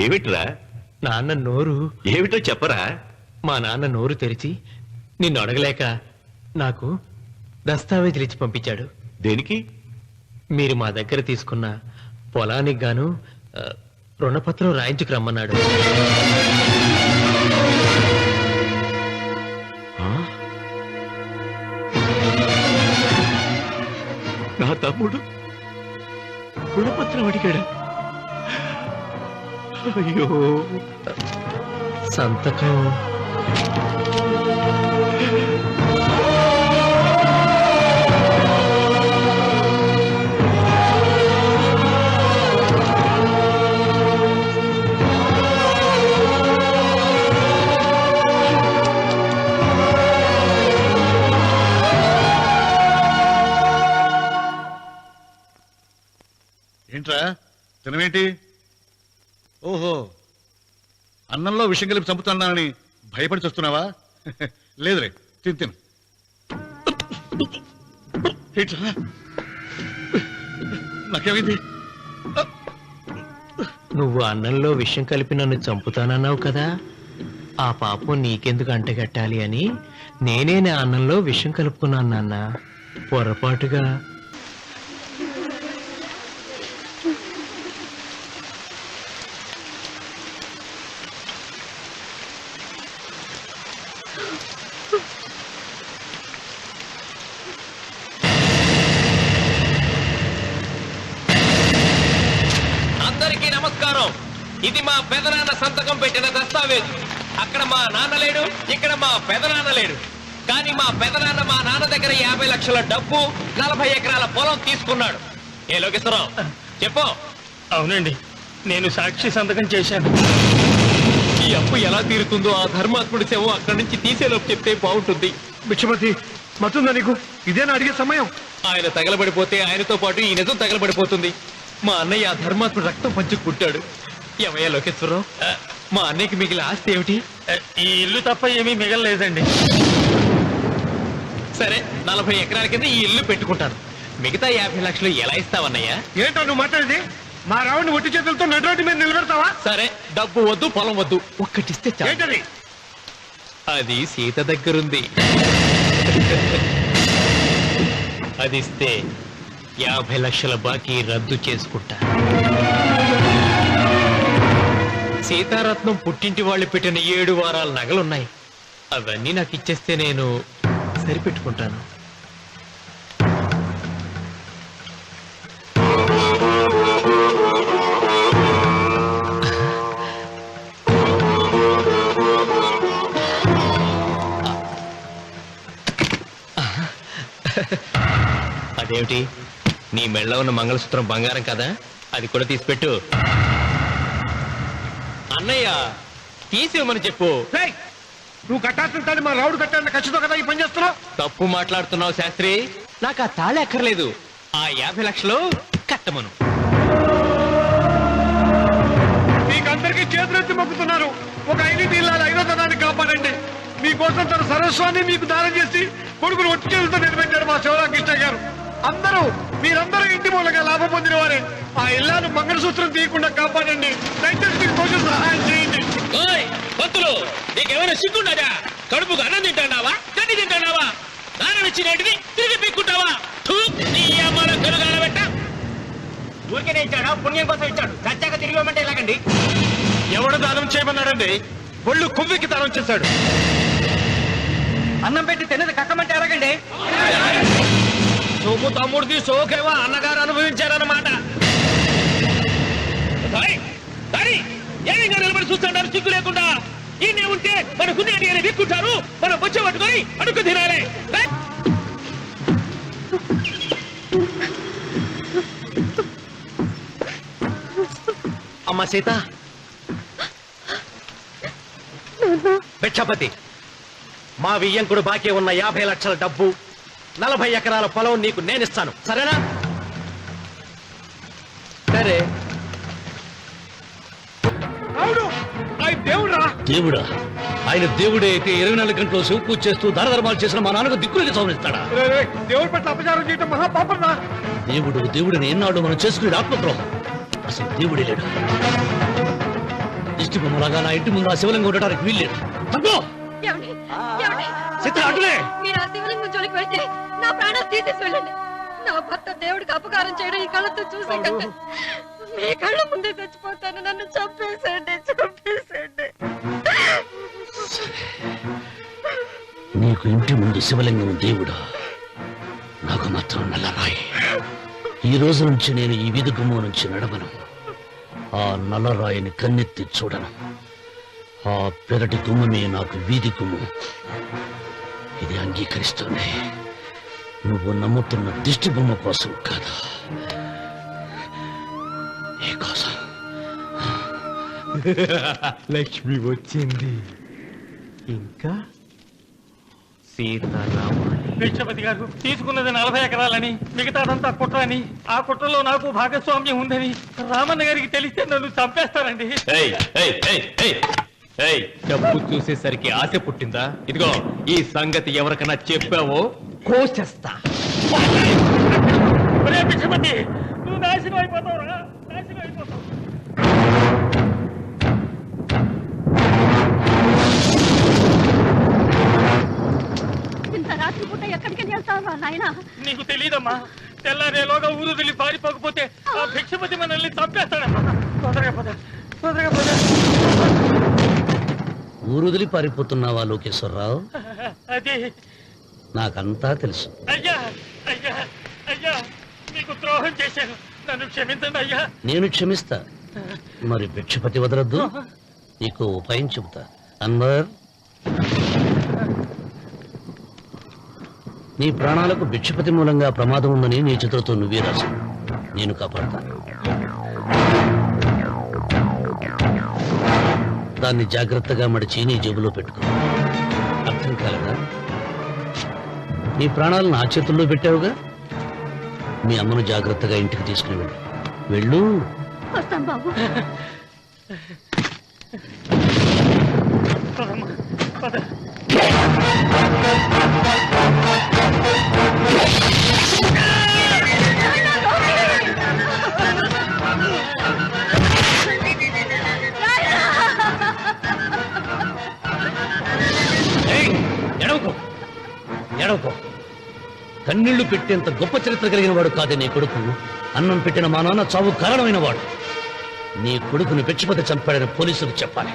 ఏమిట్రా? నాన్న నోరు. ఏమిటో చెప్పరా? మా నాన్న నోరు తెరిచి నిన్ను అడగలేక నాకు దస్తావేజీలు ఇచ్చి పంపించాడు. దేనికి? మీరు మా దగ్గర తీసుకున్న పొలానికి గాను రుణపత్రం రాయించుకు రమ్మన్నాడు. నా తమ్ముడు రుణపత్రం అడిగాడు. అయ్యో, సంతకం. ఏంట్రా తినవేంటి? ఓహో, అన్నంలో విషం కలిపి చంపుతున్నానని భయపడి చూస్తున్నావా? లేదురే, తిను. ఏంట్రా, నాకేమైంది? నువ్వు అన్నంలో విషం కలిపి నన్ను చంపుతానన్నావు కదా, ఆ పాపం నీకెందుకు అంటగట్టాలి అని నేనే నా అన్నంలో విషం కలుపుకున్నాను నాన్న, పొరపాటుగా. అందరికీ నమస్కారం. ఇది మా పెదనాన్న సంతకం పెట్టిన దస్తావేజు. అక్కడ మా నాన్న లేడు, ఇక్కడ మా పెదనాన్న లేడు. కానీ మా పెదనాన్న మా నాన్న దగ్గర 50 లక్షల డబ్బు, 40 ఎకరాల పొలం తీసుకున్నాడు. ఏ లోకేశ్వరరావు, చెప్పు. అవునండి, నేను సాక్షి సంతకం చేశాను. ఈ అప్పు ఎలా తీరుతుందో ఆ ధర్మాత్ముడి శవం అక్కడి నుంచి తీసేలోపు చెప్తే బాగుంటుంది. బిక్షమతి, మతుందా నీకు? ఇదేనా అడిగే సమయం? ఆయన తగలబడిపోతే ఆయనతో పాటు ఈ నిజం తగలబడిపోతుంది. మా అన్నయ్య ఆ ధర్మాత్ముడు రక్తం పంచుకు పుట్టాడు. ఏమయ్యా లోకేశ్వరరావు, మా అన్నయ్యకి మిగిలిన ఆస్తి ఏమిటి? ఈ ఇల్లు తప్ప ఏమీ మిగలలేదండి. సరే, 40 ఎకరాల కింద ఈ ఇల్లు పెట్టుకుంటాను. మిగతా 50 లక్షలు ఎలా ఇస్తావన్నయ్యా? ఏంటో నువ్వు మాట్లాడేది? మా రావుని ఒట్టి చేతులతో నడిరోడ్డు మీద నిలబెడతావా? సరే, డబ్బు వద్దు, పొలం వద్దు, ఒక్కటిస్తే చాలు. ఏంటది? అది సీత దగ్గరుంది. అది ఇస్తే 50 లక్షల బాకీ రద్దు చేసుకుంటా. సీతారత్నం పుట్టింటి వాళ్ళు పెట్టిన 7 వారాల నగలున్నాయి. అవన్నీ నాకు ఇచ్చేస్తే నేను సరిపెట్టుకుంటాను. అదేమిటి, నీ మెళ్ళ ఉన్న మంగళసూత్రం బంగారం కదా, అది కూడా తీసిపెట్టు. అన్నయ్య, తీసేమని చెప్పు. నువ్వు కట్టాల్సిన మా రావుడు కట్టాలని ఖచ్చితంగా కదా ఈ పని చేస్తున్నావు. తప్పు మాట్లాడుతున్నావు శాస్త్రి. నాకు ఆ తాళి అక్కర్లేదు, ఆ 50 లక్షలు కట్టమను. మీకందరికీ చేతులెత్తి మొక్కుతున్నారు. ఒక 5 ఇళ్ళ 5వ తనాన్ని కాపాడండి. మీకోసం తన సరస్వాన్ని మీకు దానం చేసి కొడుకులు ఒట్టి చేతులతో నిలబెట్టారు మా శివరామకృష్ణ గారు. మీరందరూ ఇంటి మూలంగా లాభం పొందిన వారే. ఆ ఇల్లాను మంగళసూత్రం తీయకుండా కాపాడండి. దయచేసి మీకు కొంచెం సహాయం చేయండి. పంతులు, నీకేమైనా సిగ్గుండదా? కడుపుకు అన్నం తింటాడావా, గడ్డి తింటాడావా? దానం ఇచ్చినట్టుది తిరిగి పీక్కుంటావా? ఊరికే ఇచ్చాడా? పుణ్యం కోసం ఇచ్చాడు. చచ్చాక తిరిగి ఇవ్వమంటే ఎలాగండి? ఎవడు దానం చేయమన్నాడండి? ఒళ్ళు కొవ్వెక్కి దానం చేశాడు. అన్నం పెట్టి తిన్నది కక్కమంటే ఎలాగండి? సోము తమ్ముడిది సోకేవా అన్నగారు అనుభవించారన్నమాట. ఏమైనా నిలబడి చూస్తున్నారు సిగ్గు లేకుండా. ఈయనే ఉంటే మన గుండె అని విక్కుంటారు, మనం బొచ్చ పట్టుకొని అడుగు తినాలి. అమ్మా సీత, భిక్షపతి, మా వియ్యంకుడు బాకీ ఉన్న 50 లక్షల డబ్బు, 40 ఎకరాల పొలం నీకు నేనిస్తాను, సరేనా? సరే. దేవుడా? ఆయన దేవుడే అయితే 24 గంటలు శివ పూజ చేస్తూ దానధర్మాలు చేసిన మా నాన్నకు దిక్కులకి సౌరిస్తాడా? దేవుడి పట్ల అపచారం చేయటం మహాపాపం రా. దేవుడిని ఎన్నాడు మనం చేసుకునే ఆత్మద్రోహం. అసలు దేవుడే లేడు. దిష్టి బొమ్మలాగా నా ఇంటి ముందు ఆ శివలింగం ఉండడానికి వీల్లేదు. మీరు ఆ శివలింగం జోలికి వెళ్తే నా ప్రాణాలు తీసేసి వెళ్ళండి. నా భర్త దేవుడికి అపకారం చేయడం ఈ కళ్ళతో చూసే కంటే మీ కళ్ళ ముందే చచ్చిపోతాను. నన్ను చంపేసేయండి. నీకు ఇంటి ముందు శివలింగం దేవుడా, నాకు మాత్రం నల్లరాయి. ఈ రోజు నుంచి నేను ఈ వీధి గుమ్మం నుంచి నడవను. ఆ నల్లరాయిని కన్నెత్తి చూడను. ఆ పెరటి గుమ్మమే నాకు వీధి గుమ్మం. ఇది అంగీకరిస్తుంది. నువ్వు నమ్ముతున్న దిష్టి బొమ్మ కోసం కాదా, ఈ కోసం. లక్ష్మి వచ్చింది. ఇంకా సీతారాముని. భిక్షపతి గారు తీసుకున్నది 40 ఎకరాలని, మిగతాదంతా కుట్ర అని, ఆ కుట్రలో నాకు భాగస్వామ్యం ఉందని రామన్న గారికి తెలిస్తే నన్ను చంపేస్తారండి. డబ్బు చూసేసరికి ఆశ పుట్టిందా? ఇదిగో, ఈ సంగతి ఎవరికైనా చెప్పావో కోసేస్తా. భిక్షపతి, నువ్వు నాశనం అయిపోతావురా, నాశనం అయిపోతావు. ఇంత రాత్రి పూట ఎక్కడికి వెళ్తావా నాయనా? నీకు తెలీదమ్మా, తెల్లారేలోగా ఊరు వెళ్ళి పారిపోకపోతే ఆ భిక్షపతి మనల్ని చంపేస్తాడమ్మా. తొందరగా పద, తొందరగా పద. ఊరుదిలి పారిపోతున్నావా లోకేశ్వరరావు? అది నాకంతా తెలుసు. అయ్యా అయ్యా అయ్యా, నీకు ద్రోహం చేశాను, నన్ను క్షమించండి అయ్యా. నేను క్షమిస్తా. మరి భిక్షపతి వదలద్దు. నీకు ఉపాయం చెబుతా. అన్వర్, నీ ప్రాణాలకు భిక్షపతి మూలంగా ప్రమాదం ఉందని నీ చేతులతో నువ్వే రాసు. నేను కాపాడతాను. దాన్ని జాగ్రత్తగా మడిచి నీ జేబులో పెట్టుకో. అర్థం కాలేదా? నీ ప్రాణాలను నా చేతుల్లో పెట్టావుగా. మీ అమ్మను జాగ్రత్తగా ఇంటికి తీసుకుని వెళ్ళు. వెళ్ళు. వస్తాం బాబు. ఎడవకో. కన్నీళ్లు పెట్టేంత గొప్ప చరిత్ర కలిగిన వాడు కాదే నీ కొడుకు. అన్నం పెట్టిన మా నాన్న చావు కారణమైన వాడు. నీ కొడుకుని భిక్షపతి చంపాడని పోలీసులకు చెప్పాలి.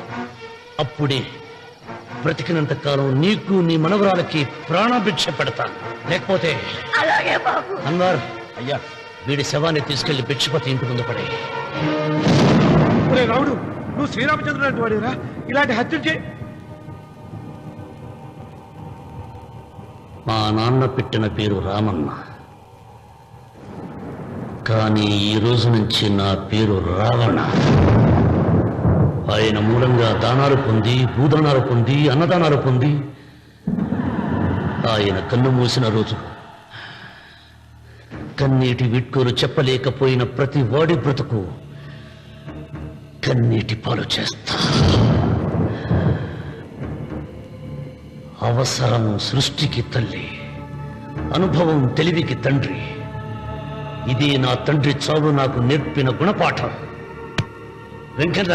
అప్పుడే బ్రతికినంత కాలం నీకు నీ మనవరాలకి ప్రాణభిక్ష పెడతాను. లేకపోతే అన్వర్, అయ్యా, వీడి శవాన్ని తీసుకెళ్లి భిక్షపతి ఇంటి ముందు పడే. రావుడు, నువ్వు శ్రీరామచంద్రుడు లాంటి వాడిరా. ఇలాంటి హత్యలు చే. మా నాన్న పెట్టిన పేరు రామన్న, కానీ ఈ రోజు నుంచి నా పేరు రావణ. ఆయన మూలంగా దానాలు పొంది, భూదానాలు పొంది, అన్నదానాలు పొంది, ఆయన కన్ను మూసిన రోజు కన్నీటి విట్కూరు చెప్పలేకపోయిన ప్రతి వాడి బ్రతుకు కన్నీటి పాలు చేస్తా. అవసరం సృష్టికి తల్లి, అనుభవం తెలివికి తండ్రి. ఇది నా తండ్రి చావు నాకు నేర్పిన గుణపాఠం. వెంకన్న,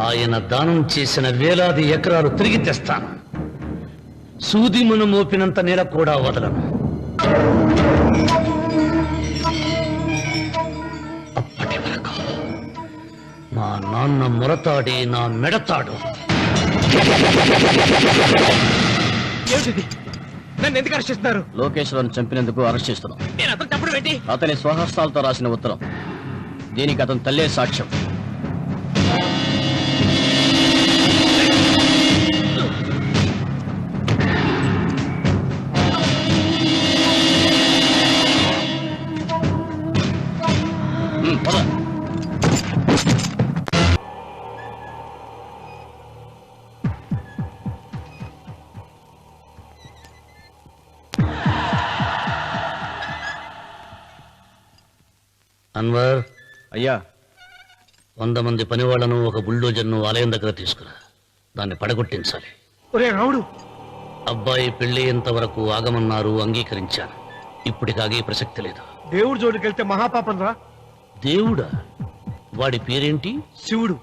ఆయన దానం చేసిన వేలాది ఎకరాలు తిరిగి తెస్తాను. సూదిమును మోపినంత నేల కూడా వదలను. అప్పటి వరకు మా నాన్న మొరతాడే నా మెడతాడు. నన్ను ఎందుకు అరెస్ట్ చేస్తున్నారు? లోకేశ్వరన్ చంపినందుకు అరెస్ట్ చేస్తున్నాం. నేను అతను చంపడం ఏంటి? అతని స్వహస్తాలతో రాసిన ఉత్తరం. దీనికి అతను తల్లే సాక్ష్యం. అన్వర్, అయ్యా 100 మంది పనివాళ్లను ఒక బుల్డోజర్ను ఆలయం దగ్గర తీసుకురా. దాన్ని పడగొట్టించాలి. ఒరే రావుడు, అబ్బాయి పెళ్ళయ్యేంత వరకు ఆగమన్నారు, అంగీకరించాను. ఇప్పటికి ఆగే ప్రసక్తి లేదు. దేవుడి జోలికి వెళ్తే మహాపాపం రా. దేవుడా? వాడి పేరేంటి? శివుడు.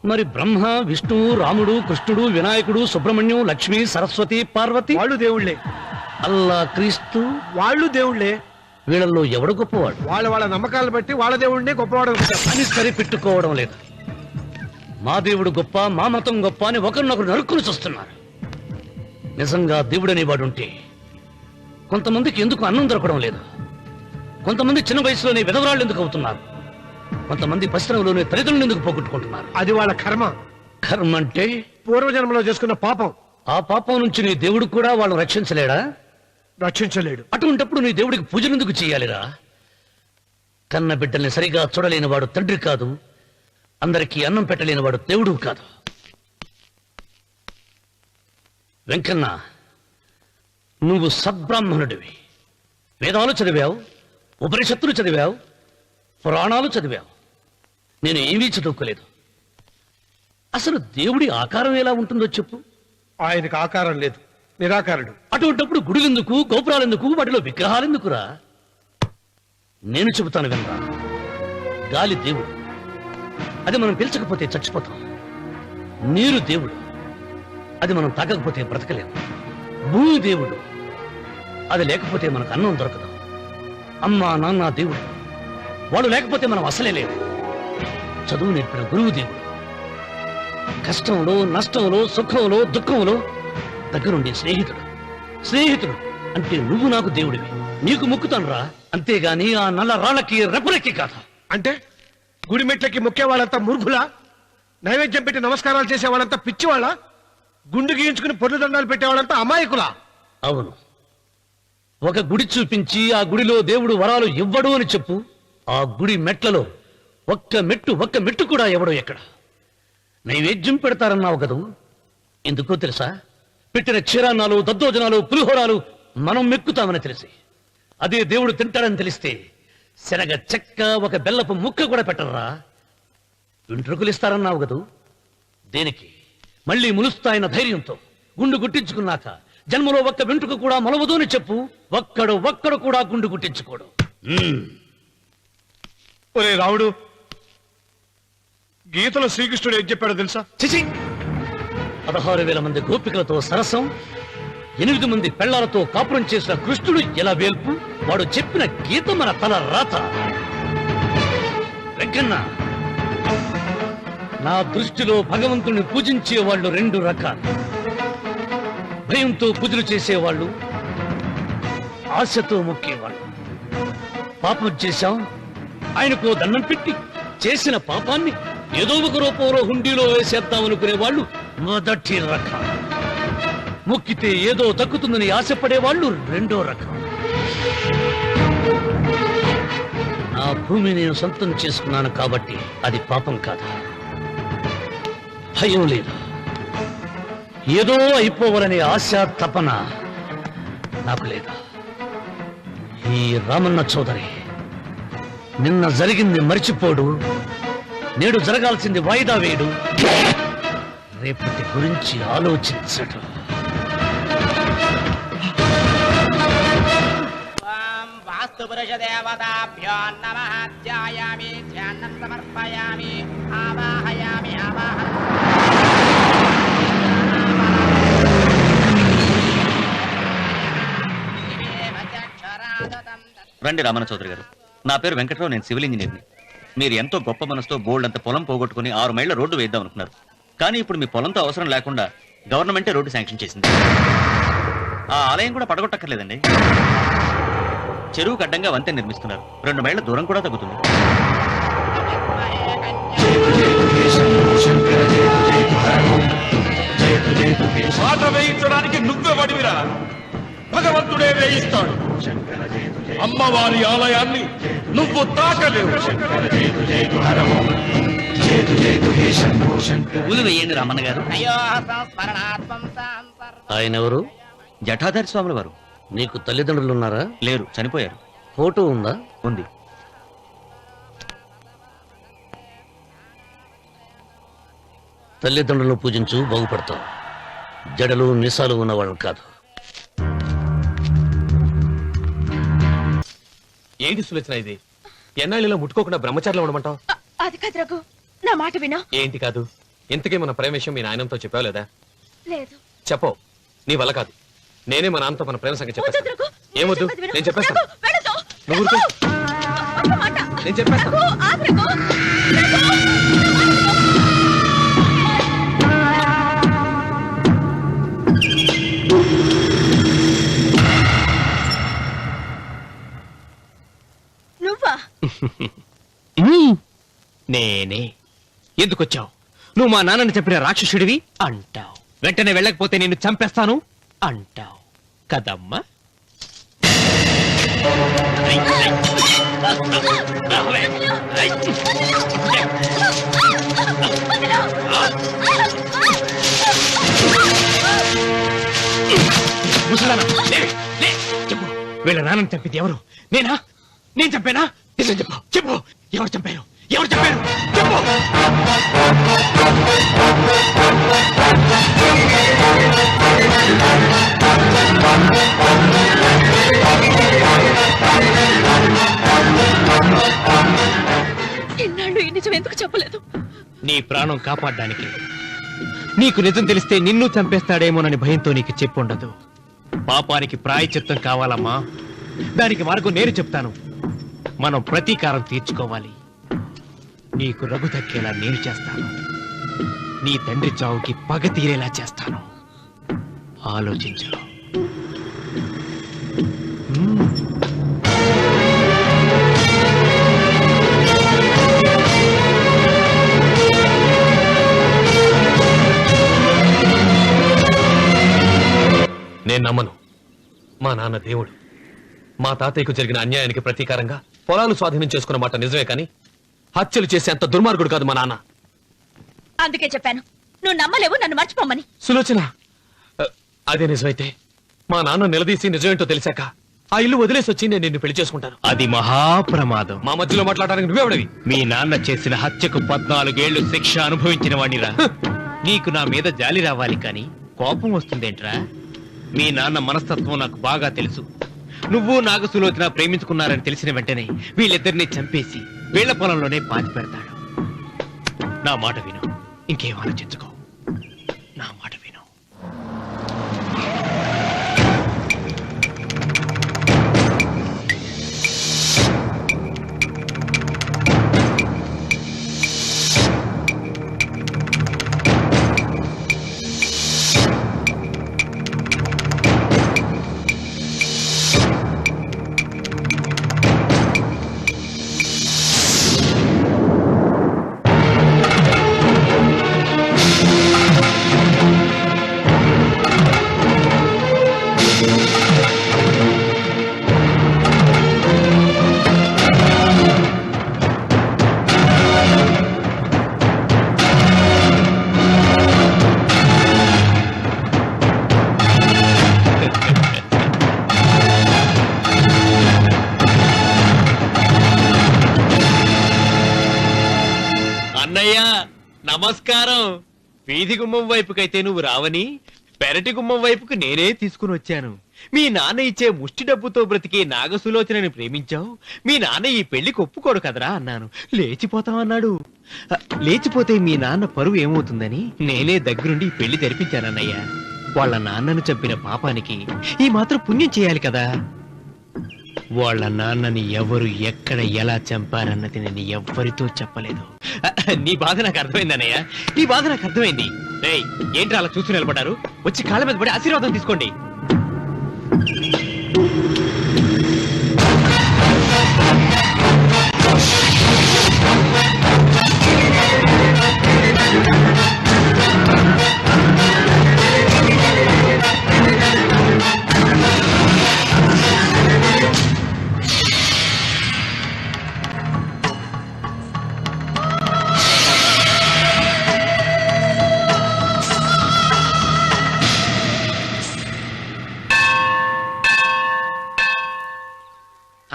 మరి బ్రహ్మ, విష్ణువు, రాముడు, కృష్ణుడు, వినాయకుడు, సుబ్రహ్మణ్యం, లక్ష్మి, సరస్వతి, పార్వతి వాళ్ళు దేవుళ్లే. అల్లా, క్రీస్తు వాళ్ళు దేవుళ్లే. వీళ్ళల్లో ఎవడు గొప్పవాడు? వాళ్ళ నమ్మకాలను బట్టి వాళ్ళ దేవుడినే గొప్పవాడు అని సరిపెట్టుకోవడం లేదు. మా దేవుడు గొప్ప, మా మతం గొప్ప అని ఒకరినొకరు నరుక్కుని చూస్తున్నారు. నిజంగా దేవుడనే వాడుంటే కొంతమందికి ఎందుకు అన్నం దొరకడం లేదు? కొంతమంది చిన్న వయసులోనే విధవరాళ్ళు ఎందుకు అవుతున్నారు? కొంతమంది పశ్చిమలోనే తల్లిదండ్రులు ఎందుకు పోగొట్టుకుంటున్నారు? అది వాళ్ళ కర్మ. కర్మ అంటే పూర్వజన్మలో చేసుకున్న పాపం. ఆ పాపం నుంచి నీ దేవుడు కూడా వాళ్ళని రక్షించలేడా? రక్షించలేడు. అటువంటప్పుడు నీ దేవుడికి పూజలు ఎందుకు చేయాలిరా? కన్న బిడ్డల్ని సరిగా చూడలేని వాడు తండ్రి కాదు, అందరికీ అన్నం పెట్టలేని వాడు దేవుడు కాదు. వెంకన్న, నువ్వు సద్బ్రాహ్మణుడివి. వేదాలు చదివావు, ఉపనిషత్తులు చదివావు, పురాణాలు చదివావు. నేను ఏమీ చదువుకోలేదు. అసలు దేవుడి ఆకారం ఎలా ఉంటుందో చెప్పు. ఆయనకు ఆకారం లేదు, నిరాకారుడు. అటువంటప్పుడు గుడులెందుకు, గోపురాలెందుకు, వాటిలో విగ్రహాలెందుకురా? నేను చెబుతాను వినరా. గాలి దేవుడు, అది మనం పీల్చకపోతే చచ్చిపోతాం. నీరు దేవుడు, అది మనం తాగకపోతే బ్రతకలేము. భూమి దేవుడు, అది లేకపోతే మనకు అన్నం దొరకదు. అమ్మా నాన్న దేవుడు, వాళ్ళు లేకపోతే మనం అసలే లేవు. చదువు నేర్పిన గురువు దేవుడు, కష్టంలో, నష్టంలో, సుఖంలో, దుఃఖంలో దగ్గరుండే స్నేహితుడు. స్నేహితుడు అంటే నువ్వు నాకు దేవుడివి. నీకు ముక్కుతాను రా, అంతేగాని ఆ నల్ల రాళ్ళకి రెప్పరెక్కి కాదు. అంటే గుడి మెట్లకి మొక్కే వాళ్ళంతా మూర్ఖులా? నైవేద్యం పెట్టి నమస్కారాలు చేసే వాళ్ళంతా పిచ్చివాళ్ళ? గుండు గీయించుకుని పొర్లు దండాలు పెట్టేవాళ్ళంతా అమాయకులా? అవును. ఒక గుడి చూపించి ఆ గుడిలో దేవుడు వరాలు ఇవ్వడు అని చెప్పు. ఆ గుడి మెట్లలో ఒక్క మెట్టు కూడా ఎవడో ఎక్కడ. నైవేద్యం పెడతారన్నావు కదూ, ఎందుకో తెలుసా? పెట్టిన క్షీరాన్నాలు, దద్దోజనాలు, పులిహోరాలు మనం మెక్కుతామని తెలిసి, అదే దేవుడు తింటాడని తెలిస్తే శనగ చెక్క, ఒక బెల్లపు ముక్క కూడా పెట్టరా. వెంట్రుకలు ఇస్తారన్నావు కదూ, దేనికి? మళ్ళీ ములుస్తాయన్న ధైర్యంతో గుండు గుట్టించుకున్నాక జన్మలో ఒక్క వెంట్రుక కూడా మొలవదు అని చెప్పు. ఒక్కడు కూడా గుండు గుట్టించుకోడు. ఒరే రావుడు, గీతలో శ్రీకృష్ణుడు ఏం చెప్పాడో తెలుసా? 16,000 మంది గోపికలతో సరసం, 8 మంది పెళ్లాలతో కాపురం చేసిన కృష్ణుడు ఎలా వేల్పు? వాడు చెప్పిన గీత మన తల రాత. వెంకన్న, నా దృష్టిలో భగవంతుని పూజించే వాళ్ళు 2 రకాలు. భయంతో పూజలు చేసేవాళ్ళు, ఆశతో మొక్కేవాళ్ళు. పాపం చేశాం, ఆయనకు దండం పెట్టి చేసిన పాపాన్ని ఏదో ఒక రూపంలో హుండీలో వేసేద్దామనుకునే వాళ్ళు మొదటి రకం. మొక్కితే ఏదో దక్కుతుందని ఆశపడేవాళ్ళు 2వ రకం. నా భూమి నేను సొంతం చేసుకున్నాను కాబట్టి అది పాపం కాదు. భయం లేదు, ఏదో అయిపోవాలనే ఆశ, తపన నాకు లేదు. ఈ రామన్న చౌదరి నిన్న జరిగింది మరిచిపోడు, నేడు జరగాల్సింది వాయిదా వేయడు, రేపటి గురించి ఆలోచించడు. వాస్తు పురుష దేవతాభ్యో నమః. ధ్యాయామి, ధ్యానం సమర్పయామి, ఆవాహయామి, రండి రామన్న చౌదరి గారు. నా పేరు వెంకట్రావు, నేను సివిల్ ఇంజనీర్ని. మీరు ఎంతో గొప్ప మనసుతో బోల్డ్ అంత పొలం పోగొట్టుకుని 6 మైళ్ళ రోడ్డు వేద్దాం అనుకున్నారు. కానీ ఇప్పుడు మీ పొలంతో అవసరం లేకుండా గవర్నమెంటే రోడ్డు శాంక్షన్ చేసింది. ఆ ఆలయం కూడా పడగొట్టక్కర్లేదండి. చెరువుకు అడ్డంగా వంతెన నిర్మిస్తున్నారు. 2 మైళ్ళ దూరం కూడా తగ్గుతుంది. పాట వేయించడానికి నువ్వే వడివిరా, భగవంతుడే వేయిస్తాడు. అమ్మవారి ఆలయాన్ని నువ్వు తాకలేవు. పూలు వేయండి రామన్న గారు. ఆయన ఎవరు? జటాధారి స్వాముల వారు. నీకు తల్లిదండ్రులు ఉన్నారా? లేరు, చనిపోయారు. ఫోటో ఉందా? ఉంది. తల్లిదండ్రులను పూజించు, బాగుపడతావు. జడలు నిసాలు ఉన్నవాళ్ళని కాదు. ఏంటి సులోచన ఇది? ఎన్నాళ్ళలో ముట్టుకోకుండా బ్రహ్మచారిలో ఉండమంటావు? అది కాదు రఘు, నా మాట విను. ఏంటి కాదు? ఇంతకీ మన ప్రేమ విషయం మీ నాయనంతో చెప్పావు లేదా? లేదు. చెప్పవు. నీ వల్ల కాదు. నేనే మా నాన్నతో మన ప్రేమ సంగతి చెప్పేస్తాను. ఏమొద్దు, నేను చెప్పేస్తాను. నువ్వు ఊరుకో. నేను చెప్పేస్తాను. నువ్వా? నేనే. ఎందుకొచ్చావు? నువ్వు మా నాన్నని చెప్పిన రాక్షసుడివి అంటావు. వెంటనే వెళ్ళకపోతే నేను చంపేస్తాను అంటావు కదమ్మా. చెప్పు, వీళ్ళ నాన్నని చంపింది ఎవరు? నేనా? నేను చంపానా? నిజం చెప్పు. చెప్పు, ఎవరు చంపారు? ఎవరు చంపారు? చెప్పు. ఎన్నాళ్ళు ఈ నిజం ఎందుకు చెప్పలేదు? నీ ప్రాణం కాపాడడానికి. నీకు నిజం తెలిస్తే నిన్ను చంపేస్తాడేమోనని భయంతో నీకు చెప్పుండదు. పాపానికి ప్రాయశ్చిత్తం కావాలమ్మా. దానికి మార్గం నేను చెప్తాను. మనం ప్రతీకారం తీర్చుకోవాలి. నీకు రఘు దక్కేలా నేను చేస్తాను. నీ తండ్రి చావుకి పగ తీరేలా చేస్తాను. ఆలోచించు. నేను నమ్మను. మా నాన్న దేవుడు. మా తాతయ్యకు జరిగిన అన్యాయానికి ప్రతీకారంగా పొలాలు స్వాధీనం చేసుకున్న మాట నిజమే, కానీ హత్యలు చేసే అంత దుర్మార్గుడు కాదు మా నాన్న. అందుకే చెప్పాను, నువ్వు నమ్మలేవు, నన్ను మర్చిపోమని. సులోచన, అదే నిజమైతే మా నాన్న నిలదీసి నిజమేంటో తెలిసాక ఆ ఇల్లు వదిలేసి వచ్చి నేను నిన్ను పెళ్లి చేసుకుంటాను. అది మహాప్రమాదం. మా మధ్యలో మాట్లాడడానికి నువ్వెవడవి? మీ నాన్న చేసిన హత్యకు 14 ఏళ్లు శిక్ష అనుభవించిన వాణ్ణిరా. నీకు నా మీద జాలి రావాలి కానీ కోపం వస్తుందేంట్రా? మీ నాన్న మనస్తత్వం నాకు బాగా తెలుసు. నువ్వు నాగ సులోచన ప్రేమించుకున్నారని తెలిసిన వెంటనే వీళ్ళిద్దరిని చంపేసి వీళ్ల పొలంలోనే పాతి పెడతాడు. నా మాట విను, ఇంకేం ఆలోచించుకో. నా మాట విను. అన్నయ్య నమస్కారం. వీధి గుమ్మం వైపుకైతే నువ్వు రావని పెరటి గుమ్మం వైపుకు నేనే తీసుకుని వచ్చాను. మీ నాన్న ఇచ్చే ముష్టి డబ్బుతో బ్రతికే నాగసులోచనని ప్రేమించావు. మీ నాన్న ఈ పెళ్లికి ఒప్పుకోడు కదరా అన్నాను. లేచిపోతామన్నాడు. లేచిపోతే మీ నాన్న పరువు ఏమవుతుందని నేనే దగ్గరుండి ఈ పెళ్లి జరిపించానన్నయ్య. వాళ్ళ నాన్నను చంపిన పాపానికి ఈ మాత్రం పుణ్యం చేయాలి కదా. వాళ్ళ నాన్నని ఎవరు ఎక్కడ ఎలా చంపారన్నది నేను ఎవ్వరితో చెప్పలేదు. నీ బాధ నాకు అర్థమైందన్నయ్య, నీ బాధ నాకు అర్థమైంది. రేయ్, ఏంట్రా అలా చూస్తూ నిలబడ్డారు? వచ్చి కాళ్ళ మీద పడి ఆశీర్వాదం తీసుకోండి.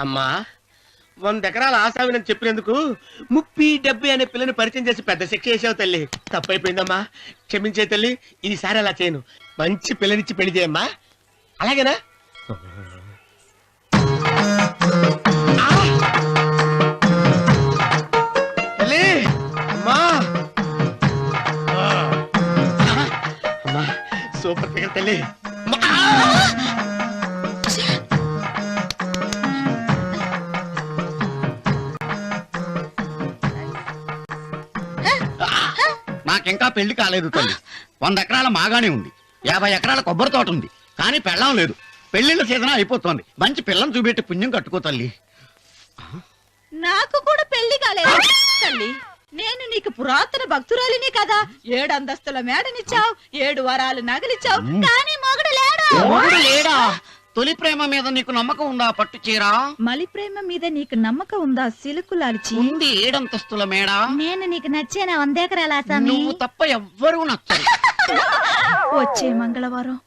అమ్మా, 100 ఎకరాల ఆశావినని చెప్పినందుకు 30-70 అనే పిల్లని పరిచయం చేసి పెద్ద శిక్ష చేసావు తల్లి. తప్పైపోయిందమ్మా, క్షమించే తల్లి. ఈసారి అలా చేయను. మంచి పిల్లనిచ్చి పెళ్లి చేయమ్మా, అలాగేనా? తల్లి, అమ్మా, అమ్మా, సూపర్ ఫిగర్ తల్లి. నాకింకా పెళ్లి కాలేదు తల్లి. 100 ఎకరాల మాగానే ఉంది, 50 ఎకరాల కొబ్బరి తోట ఉంది, కానీ పెళ్ళం లేదు. పెళ్లిళ్ళ సీజన్ అయిపోతుంది. మంచి పిల్లని చూపెట్టి పుణ్యం కట్టుకో తల్లి. నాకు కూడా పెళ్లి కాలేదు తల్లి. నేను నీకు పురాతన భక్తురాలిని కదా. 7 అంతస్తుల మేడనిచ్చావు, 7 వరాలు నగలిచ్చావు, కానీ మొగుడు లేడు. మొగుడు లేడా? తొలి ప్రేమ మీద నీకు నమ్మకం ఉందా పట్టు చీర? మలి ప్రేమ మీద నీకు నమ్మకం ఉందా సిలుకు లాల్చి? ఉంది 7 అంతస్తుల మేడ. నేను నీకు నచ్చేనా 100 ఎకరాల ఆసామి? నువ్వు తప్ప ఎవ్వరూ నచ్చరు. వచ్చే మంగళవారం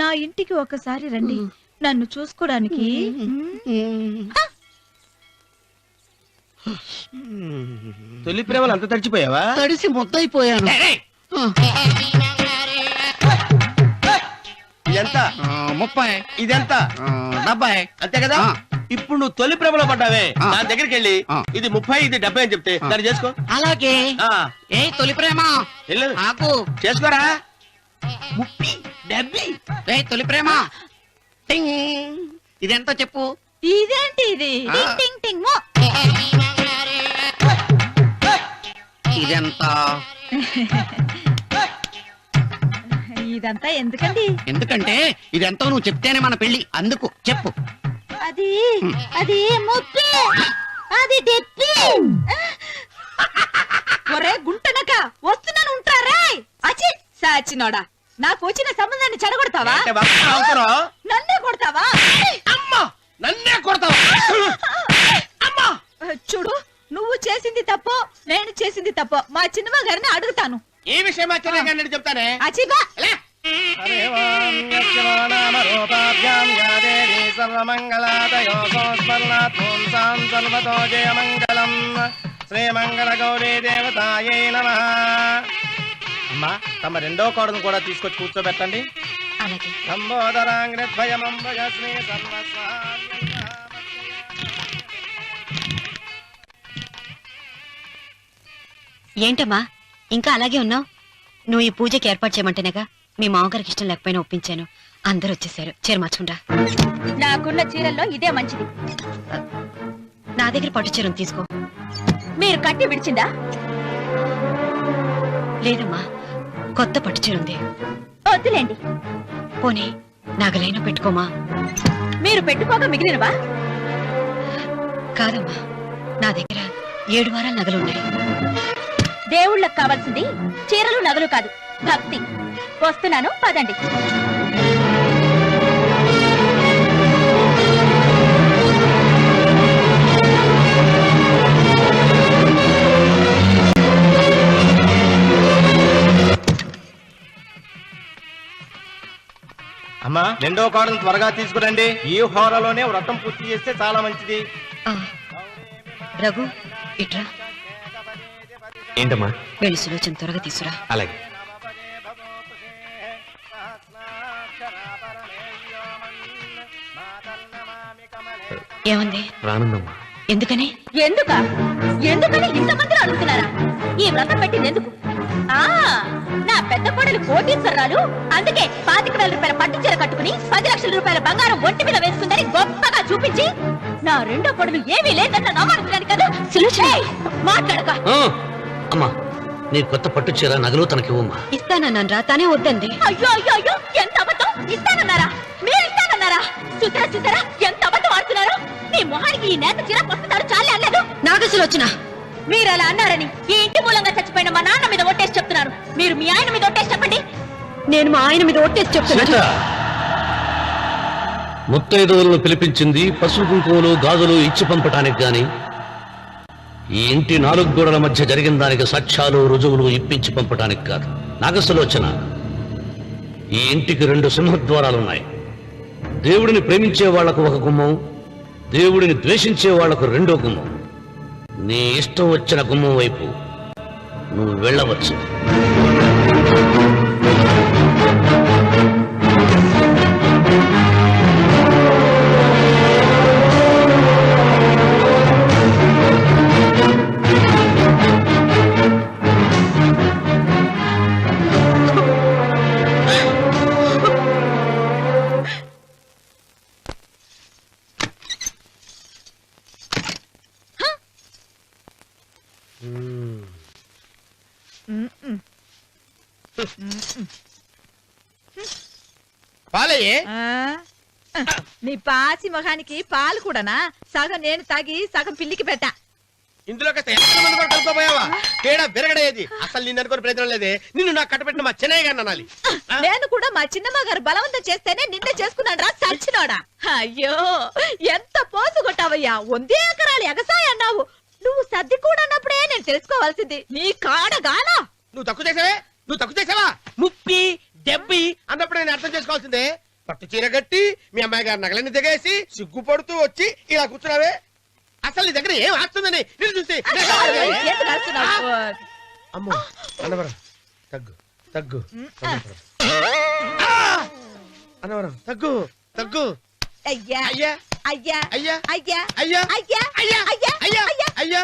నా ఇంటికి ఒకసారి రండి, నన్ను చూసుకోవడానికి. తొలి ప్రేమలు అంత తడిచిపోయావా? తడిసి ముద్దయిపోయాను. ఇదెంత? 30. ఇదెంత? 70. అంతే కదా. ఇప్పుడు నువ్వు తొలి ప్రేమలో పడ్డావే, దాని దగ్గరికి వెళ్ళి ఇది 30 ఇది 70 అని చెప్తే దాన్ని చేసుకో. అలాగే. ఏ తొలి ప్రేమ నాకు చేసుకోరా. 30 70. ఏ తొలి ప్రేమ టింగ్, ఇదెంత చెప్పు? ఇదేంటి ఇది? టింగ్ టింగ్ టింగ్ మో. ఇదెంత? ఇదంతా ఎందుకండి? ఎందుకంటే ఇదెంతో నువ్వు చెప్తేనే మన పెళ్లి. అందుకు చెప్పు. అది అది 30, అది 70. ఒరే గుంటనక వస్తున్నాను, ఉంటారే. అచి సాచినోడా, నాకు వచ్చిన సంబంధాన్ని చెడగొడతావా? నన్నే కొడతావా? నన్నే కొడతావా? చూడు, నువ్వు చేసింది తప్పు, నేను చేసింది తప్పు. మా చిన్నమ్మ గారిని అడుగుతాను. ఈ విషయం మా చిన్న గారిని చెప్తానే. అచిబా శ్రీమంగళ గౌరీ దేవతాయే నమః. అమ్మా, తమ రెండో కోడను కూడా తీసుకొచ్చి కూర్చోబెట్టండి. ఏంటమ్మా ఇంకా అలాగే ఉన్నావు? నువ్వు ఈ పూజకి ఏర్పాటు చేయమంటేనేగా మీ మామగారికి ఇష్టం లేకపోయినా ఒప్పించాను. అందరూ వచ్చేసారు. చీర మార్చుకుంటా. నాకున్న చీరల్లో ఇదే మంచిది. నా దగ్గర పట్టు చీరను తీసుకో. మీరు కట్టి విడిచిందా? లేదమ్మా, కొత్త పట్టు చీర ఉంది. వద్దులేండి. పోనీ నాగలైనా పెట్టుకోమా. మీరు పెట్టుకోక మిగిలినవా? కాదమ్మా, నా దగ్గర 7 వారాల నగలున్నాయి. దేవుళ్ళకి కావాల్సింది చీరలు నగలు కాదు, భక్తి. వస్తున్నాను, పదండి. అమ్మా, రెండో కోడను త్వరగా తీసుకురండి. ఈ హోరాలోనే వ్రతం పూర్తి చేస్తే చాలా మంచిది. రఘు ఇట్రా. ఏంటమ్మా? వెళ్ళి సులోచన త్వరగా తీసురా. అలాగే. ఏమంది? రానుందమ్మా. ఎందుకని? ఎందుకని ఇంతమంది అడుగుతున్నారా? ఈ వ్రతం పెట్టింది ఎందుకు? నా పెద్ద కోడలు కోటీశ్వరరాలు, అందుకే 25,000 రూపాయల పట్టు చీర కట్టుకుని 10 లక్షల రూపాయల బంగారం ఒంటి మీద వేసుకుందని గొప్పగా చూపించి, నా రెండో కోడలు ఏమీ లేదన్న నమ్మడానికి కదా. మాట్లాడక. అమ్మా, నీ కొత్త పట్టు చీర నగలు తనకివ్వమ్మా. ఇస్తానన్నాను రా, తానే వద్దండి. అయ్యో అయ్యో అయ్యో, ఎంత అబద్ధం! ఇస్తానన్నారా? మీరు ఇస్తానన్నారా? చూసారా చూసారా ఎంత అబద్ధం ఆడుతున్నారు? మీ మొహానికి ఈ నేత చీర వస్తున్నారు చాలే అనలేదు. నాగసులు వచ్చిన మీరు అలా అన్నారని ఈ ఇంటి మూలంగా చచ్చిపోయిన మా నాన్న మీద ఒట్టేసి చెప్తున్నారు. మీరు మీ ఆయన మీద ఒట్టేసి చెప్పండి. నేను మా ఆయన మీద ఒట్టేసి చెప్తున్నాను. ముత్తైదువులను పిలిపించింది పసుపు కుంకుమలు గాజులు ఇచ్చి పంపటానికి గాని, ఈ ఇంటి 4 గోడల మధ్య జరిగిన దానికి సాక్ష్యాలు రుజువులు ఇప్పించి పంపటానికి కాదు. నాగసులోచన, ఈ ఇంటికి 2 సింహద్వారాలున్నాయి. దేవుడిని ప్రేమించే వాళ్లకు ఒక గుమ్మం, దేవుడిని ద్వేషించే వాళ్లకు రెండో గుమ్మం. నీ ఇష్టం వచ్చిన గుమ్మం వైపు నువ్వు వెళ్ళవచ్చు. పాలయ్యే నీ పాసి మొహానికి పాలు కూడానా? సగం నేను తాగి సగం పిల్లికి పెట్టా. ఇందులో మంది కూడా కలుపుకోపోయావా? తేడా బిరగడేది. అసలు నిన్ను అనుకుని ప్రయత్నం లేదే. నిన్ను నాకు కట్టబెట్టిన మా చెన్నయ్య గారిని అనాలి. నేను కూడా మా చిన్నమ్మ గారు బలవంతం చేస్తేనే నిన్నే చేసుకున్నాను రా సచ్చినోడా. అయ్యో ఎంత పోసు కొట్టావయ్యా. 100 ఎకరాలు ఎగసాయ అన్నావు. నువ్వు సర్ది కూడా అన్నప్పుడే నేను తెలుసుకోవాల్సింది. నీ కాడగానా? నువ్వు తక్కువ చేసావా? ముప్పి దెబ్బి అన్నప్పుడు నేను అర్థం చేసుకోవాల్సిందే. పట్టు చీర కట్టి మీ అమ్మాయి గారు నగలని దిగేసి సిగ్గుపడుతూ వచ్చి ఇలా కూర్చున్నావే. అసలు నీ దగ్గర ఏం ఆస్తుందని నేను చూసి అమ్మో అన్నవరం తగ్గు తగ్గు అన్నవరం తగ్గు తగ్గు. అయ్యా అయ్యా అయ్యా అయ్యా అయ్యా అయ్యా అయ్యా అయ్యా అయ్యా అయ్యా అయ్యా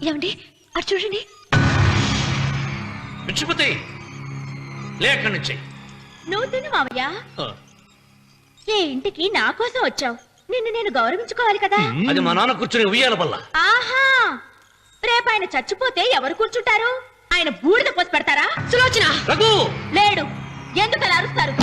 ఏమండి అటు చూడండి. పిచ్చిపోతే లేక్కడి నుంచి. నువ్వు తిను మావయ్య. ఏ ఇంటికి నా కోసం వచ్చావు. నిన్ను నేను గౌరవించుకోవాలి కదా. అది మా నాన్న కూర్చుని ఉయ్యాల వల్ల. ఆహా రేపు ఆయన చచ్చిపోతే ఎవరు కూర్చుంటారు? ఆయన బూడిద పోసి పెడతారా? సులోచన రఘు లేడు. ఎందుకు అలా అరుస్తారు?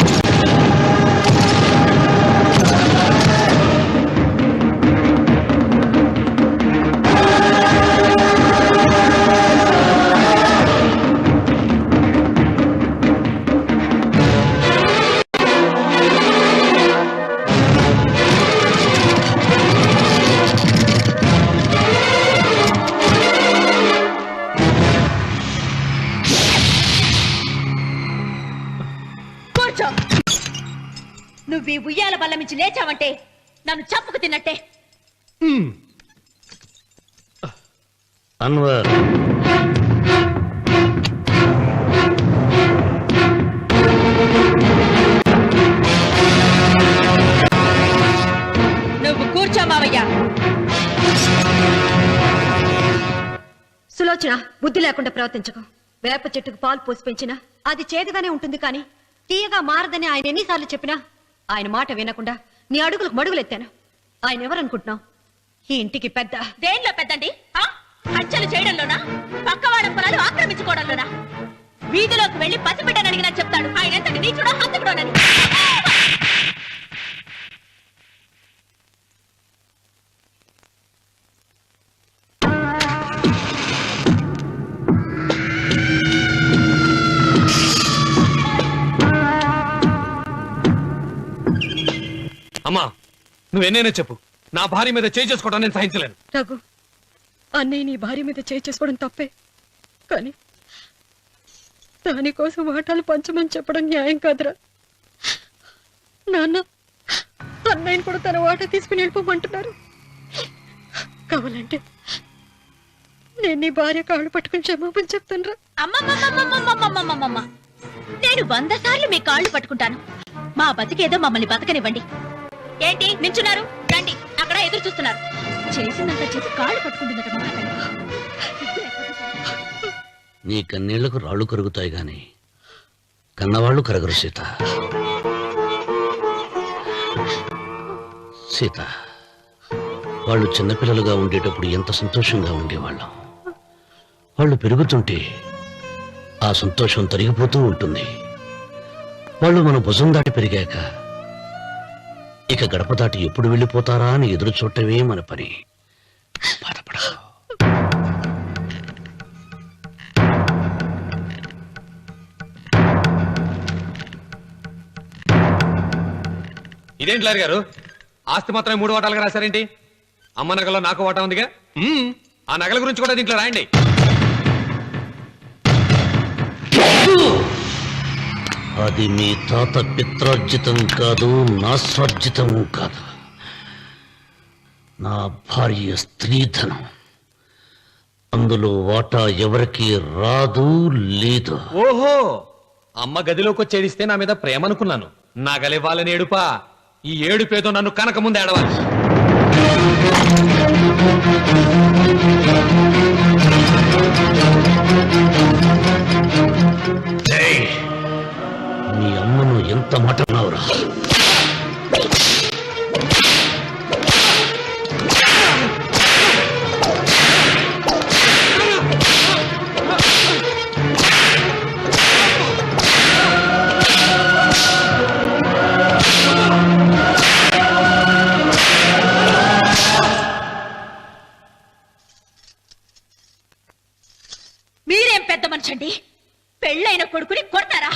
నువ్వు ఈ ఉయ్యాల బల్ల మించి లేచావంటే నన్ను చప్పుకు తిన్నట్టే. అన్వర్ నువ్వు కూర్చో మావయ్య. సులోచన బుద్ధి లేకుండా ప్రవర్తించకు. వేప చెట్టుకు పాలు పోసి పెంచినా అది చేదుగానే ఉంటుంది, కానీ తీయగా మారదని ఆయన ఎన్నిసార్లు చెప్పినా ఆయన మాట వినకుండా నీ అడుగులకు మడుగులెత్తాను. ఆయన ఎవరనుకుంటున్నావు? ఈ ఇంటికి పెద్ద. దేనిలో పెద్దండి? హత్యలు చేయడంలోనా? పక్కవాడ పొలాలు ఆక్రమించుకోవడంలోనా? వీధిలోకి వెళ్లి పసిబిడ్డని అడిగినా చెప్తాడు ఆయన ఎంతటి నీచుడో హంతకుడోనని. అమ్మా నువ్వెన్నైనా చెప్పు, నా భార్య మీద చేయి చేసుకోవడం నేను సహించలేను. రఘు, అన్నయ్య నీ భార్య మీద చేయి చేసుకోవడం తప్పే, కానీ దానికోసం వాటాలు పంచమని చెప్పడం న్యాయం కాదురా. నాన్న అన్నయ్యని కూడా తన వాటా తీసుకుని వెళ్ళిపోమంటున్నారు. కావాలంటే నేను నీ భార్య కాళ్ళు పట్టుకుని క్షమాపణ చెప్తాను రా. అమ్మమ్మమ్మమ్మమ్మమ్మమ్మమ్మమ్మ, నేను 100 సార్లు మీ కాళ్ళు పట్టుకుంటాను. మా బతికేదో మమ్మల్ని బతకనివ్వండి. ఏంటి నించున్నారు? రండి, అక్కడ ఎదురు చూస్తున్నారు. చేసినంత చేసి కాళ్ళు పట్టుకుంటున్నట్టు మాట్లాడండి. నీ కన్నీళ్లకు రాళ్లు కరుగుతాయి గాని కన్నవాళ్లు కరగరు సీత. సీత, వాళ్ళు చిన్నపిల్లలుగా ఉండేటప్పుడు ఎంత సంతోషంగా ఉండేవాళ్ళం. వాళ్ళు పెరుగుతుంటే ఆ సంతోషం తరిగిపోతూ ఉంటుంది. వాళ్ళు మన భుజం దాటి పెరిగాక ఇక గడప దాటి ఎప్పుడు వెళ్ళిపోతారా అని ఎదురు చూడటమే మన పని. బాధపడకు. ఇదేంటి లాయర్ గారు, ఆస్తి మాత్రమే 3 వాటాలుగా రాశారేంటి? అమ్మ నగలో నాకు వాటా ఉందిగా. ఆ నగల గురించి కూడా దీంట్లో రాయండి. అది మీ తాత పిత్రార్జితం కాదు, నా స్వార్జితం కాదు. నా భార్య స్త్రీధనం. అందులో వాటా ఎవరికి రాదు లేదు. ఓహో, అమ్మ గదిలోకి వచ్చేడిస్తే నా మీద ప్రేమ అనుకున్నాను. నగలివ్వాలని ఏడుపా. ఈ ఏడుపేదో నన్ను కనక ముందు ఏడవాలి. నీ అమ్మను ఎంత మాట అన్నావురా? మీరేం పెద్ద మనిషి అండి? పెళ్ళైన కొడుకుని కొడతారా?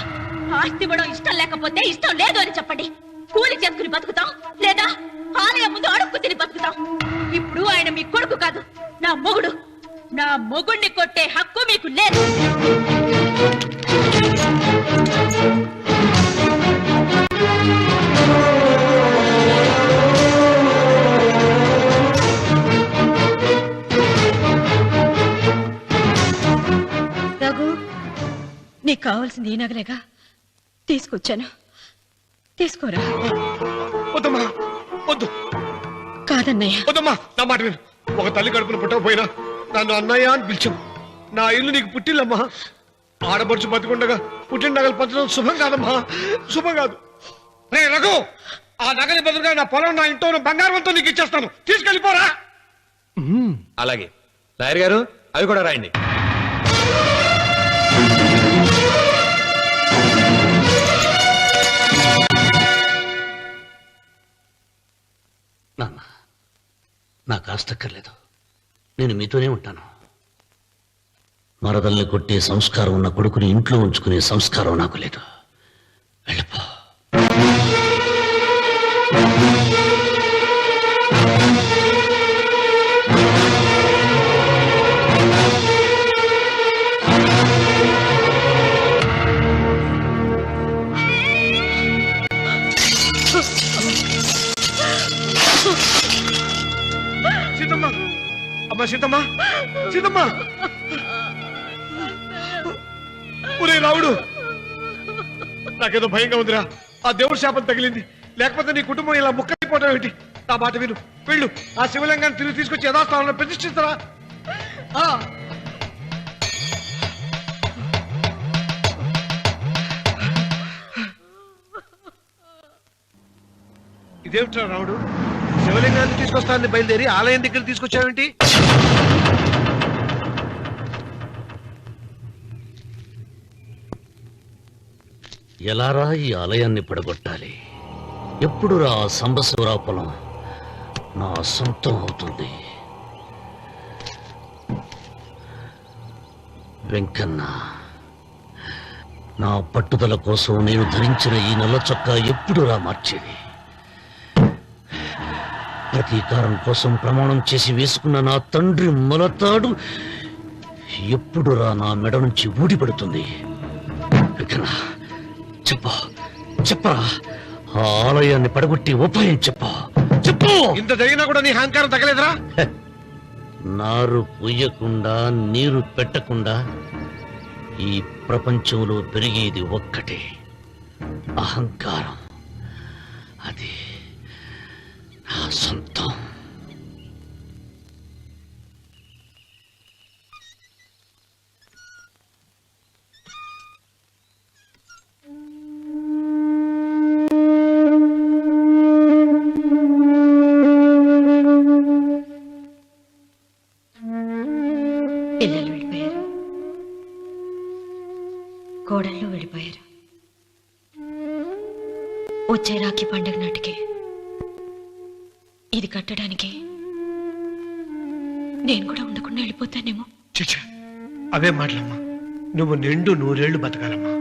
ఆస్తి ఇవ్వడం ఇష్టం లేకపోతే ఇష్టం లేదు అని చెప్పండి. కూలి చేసుకుని బతుకుతాం, లేదా ఆలయం ముందు అడుక్కు తిని బతుకుతాం. ఇప్పుడు ఆయన మీ కొడుకు కాదు, నా మొగుడు. నా మొగుడిని కొట్టే హక్కు మీకు లేదు. రఘు, నీకు కావాల్సింది ఈ నగలేగా తీసుకొచ్చాను, తీసుకోరా. వద్దమ్మా, వద్దు. కాదన్నయ్య. వద్దమ్మా, నా మాట విను. ఒక తల్లి కడుపున పుట్టకపోయినా నన్ను అన్నయ్య అని పిలిచావు. నా ఇల్లు నీకు పుట్టిల్లమ్మా. ఆడపడుచు బతికుండగా పుట్టిన నగలు పంచడం శుభం కాదమ్మా, శుభం కాదు. రే రఘు, ఆ నగలి బదులుగా నా పొలం, నా ఇంట్లో ఉన్న బంగారంతో నీకు ఇచ్చేస్తాను, తీసుకెళ్ళిపోరా. అలాగే లాయర్ గారు, అవి కూడా రాయండి. నాన్న, నాకు ఆస్తక్కర్లేదు. నేను మీతోనే ఉంటాను. మరదల్ని కొట్టే సంస్కారం ఉన్న కొడుకుని ఇంట్లో ఉంచుకునే సంస్కారం నాకు లేదు. వెళ్ళిపో. సీతమ్మ, అమ్మా సీతమ్మ, సీతమ్మ. ఒరే రావుడు, నాకేదో భయంగా ఉందిరా. ఆ దేవుడి శాపం తగిలింది, లేకపోతే నీ కుటుంబం ఇలా ముక్కైపోవడం ఏంటి? నా మాట విను, వెళ్ళు. ఆ శివలింగాన్ని తిరిగి తీసుకొచ్చి యథాస్థానంలో ప్రతిష్ఠిస్తారా? ఇదేమిట్రా రావుడు, శివలింగాన్ని తీసుకొస్తానని బయలుదేరి ఆలయం దగ్గర తీసుకొచ్చావేంటి? ఎలారా ఈ ఆలయాన్ని పడగొట్టాలి? ఎప్పుడు రా సంబశివరావు పొలం నా సొంతం అవుతుంది? వెంకన్న, నా పట్టుదల కోసం నేను ధరించిన ఈ నల్ల చొక్కా ఎప్పుడు రా మార్చేది? ప్రతీకారం కోసం ప్రమాణం చేసి వేసుకున్న నా తండ్రి మొలతాడు ఎప్పుడు రా నా మెడ నుంచి ఊడిపడుతుంది? వెంకన్న, చెప్పరా, ఆ ఆలయాన్ని పడగొట్టి ఉపాయం చెప్పు. ఇంత జరిగినా కూడా నీ అహంకారం తగ్గలేదురా? నారు పొయ్యకుండా నీరు పెట్టకుండా ఈ ప్రపంచంలో పెరిగేది ఒక్కటే, అహంకారం. అది నా సొంతం. పిల్లలు వెళ్ళిపోయారు, కోడళ్ళు వెళ్ళిపోయారు. వచ్చే రాఖీ పండుగ నాటికి ఇది కట్టడానికి నేను కూడా ఉండకుండా వెళ్ళిపోతానేమో. చిచ్చా, అవే మాటలమ్మా. నువ్వు నిండు 100 ఏళ్లు బతకాలమ్మా.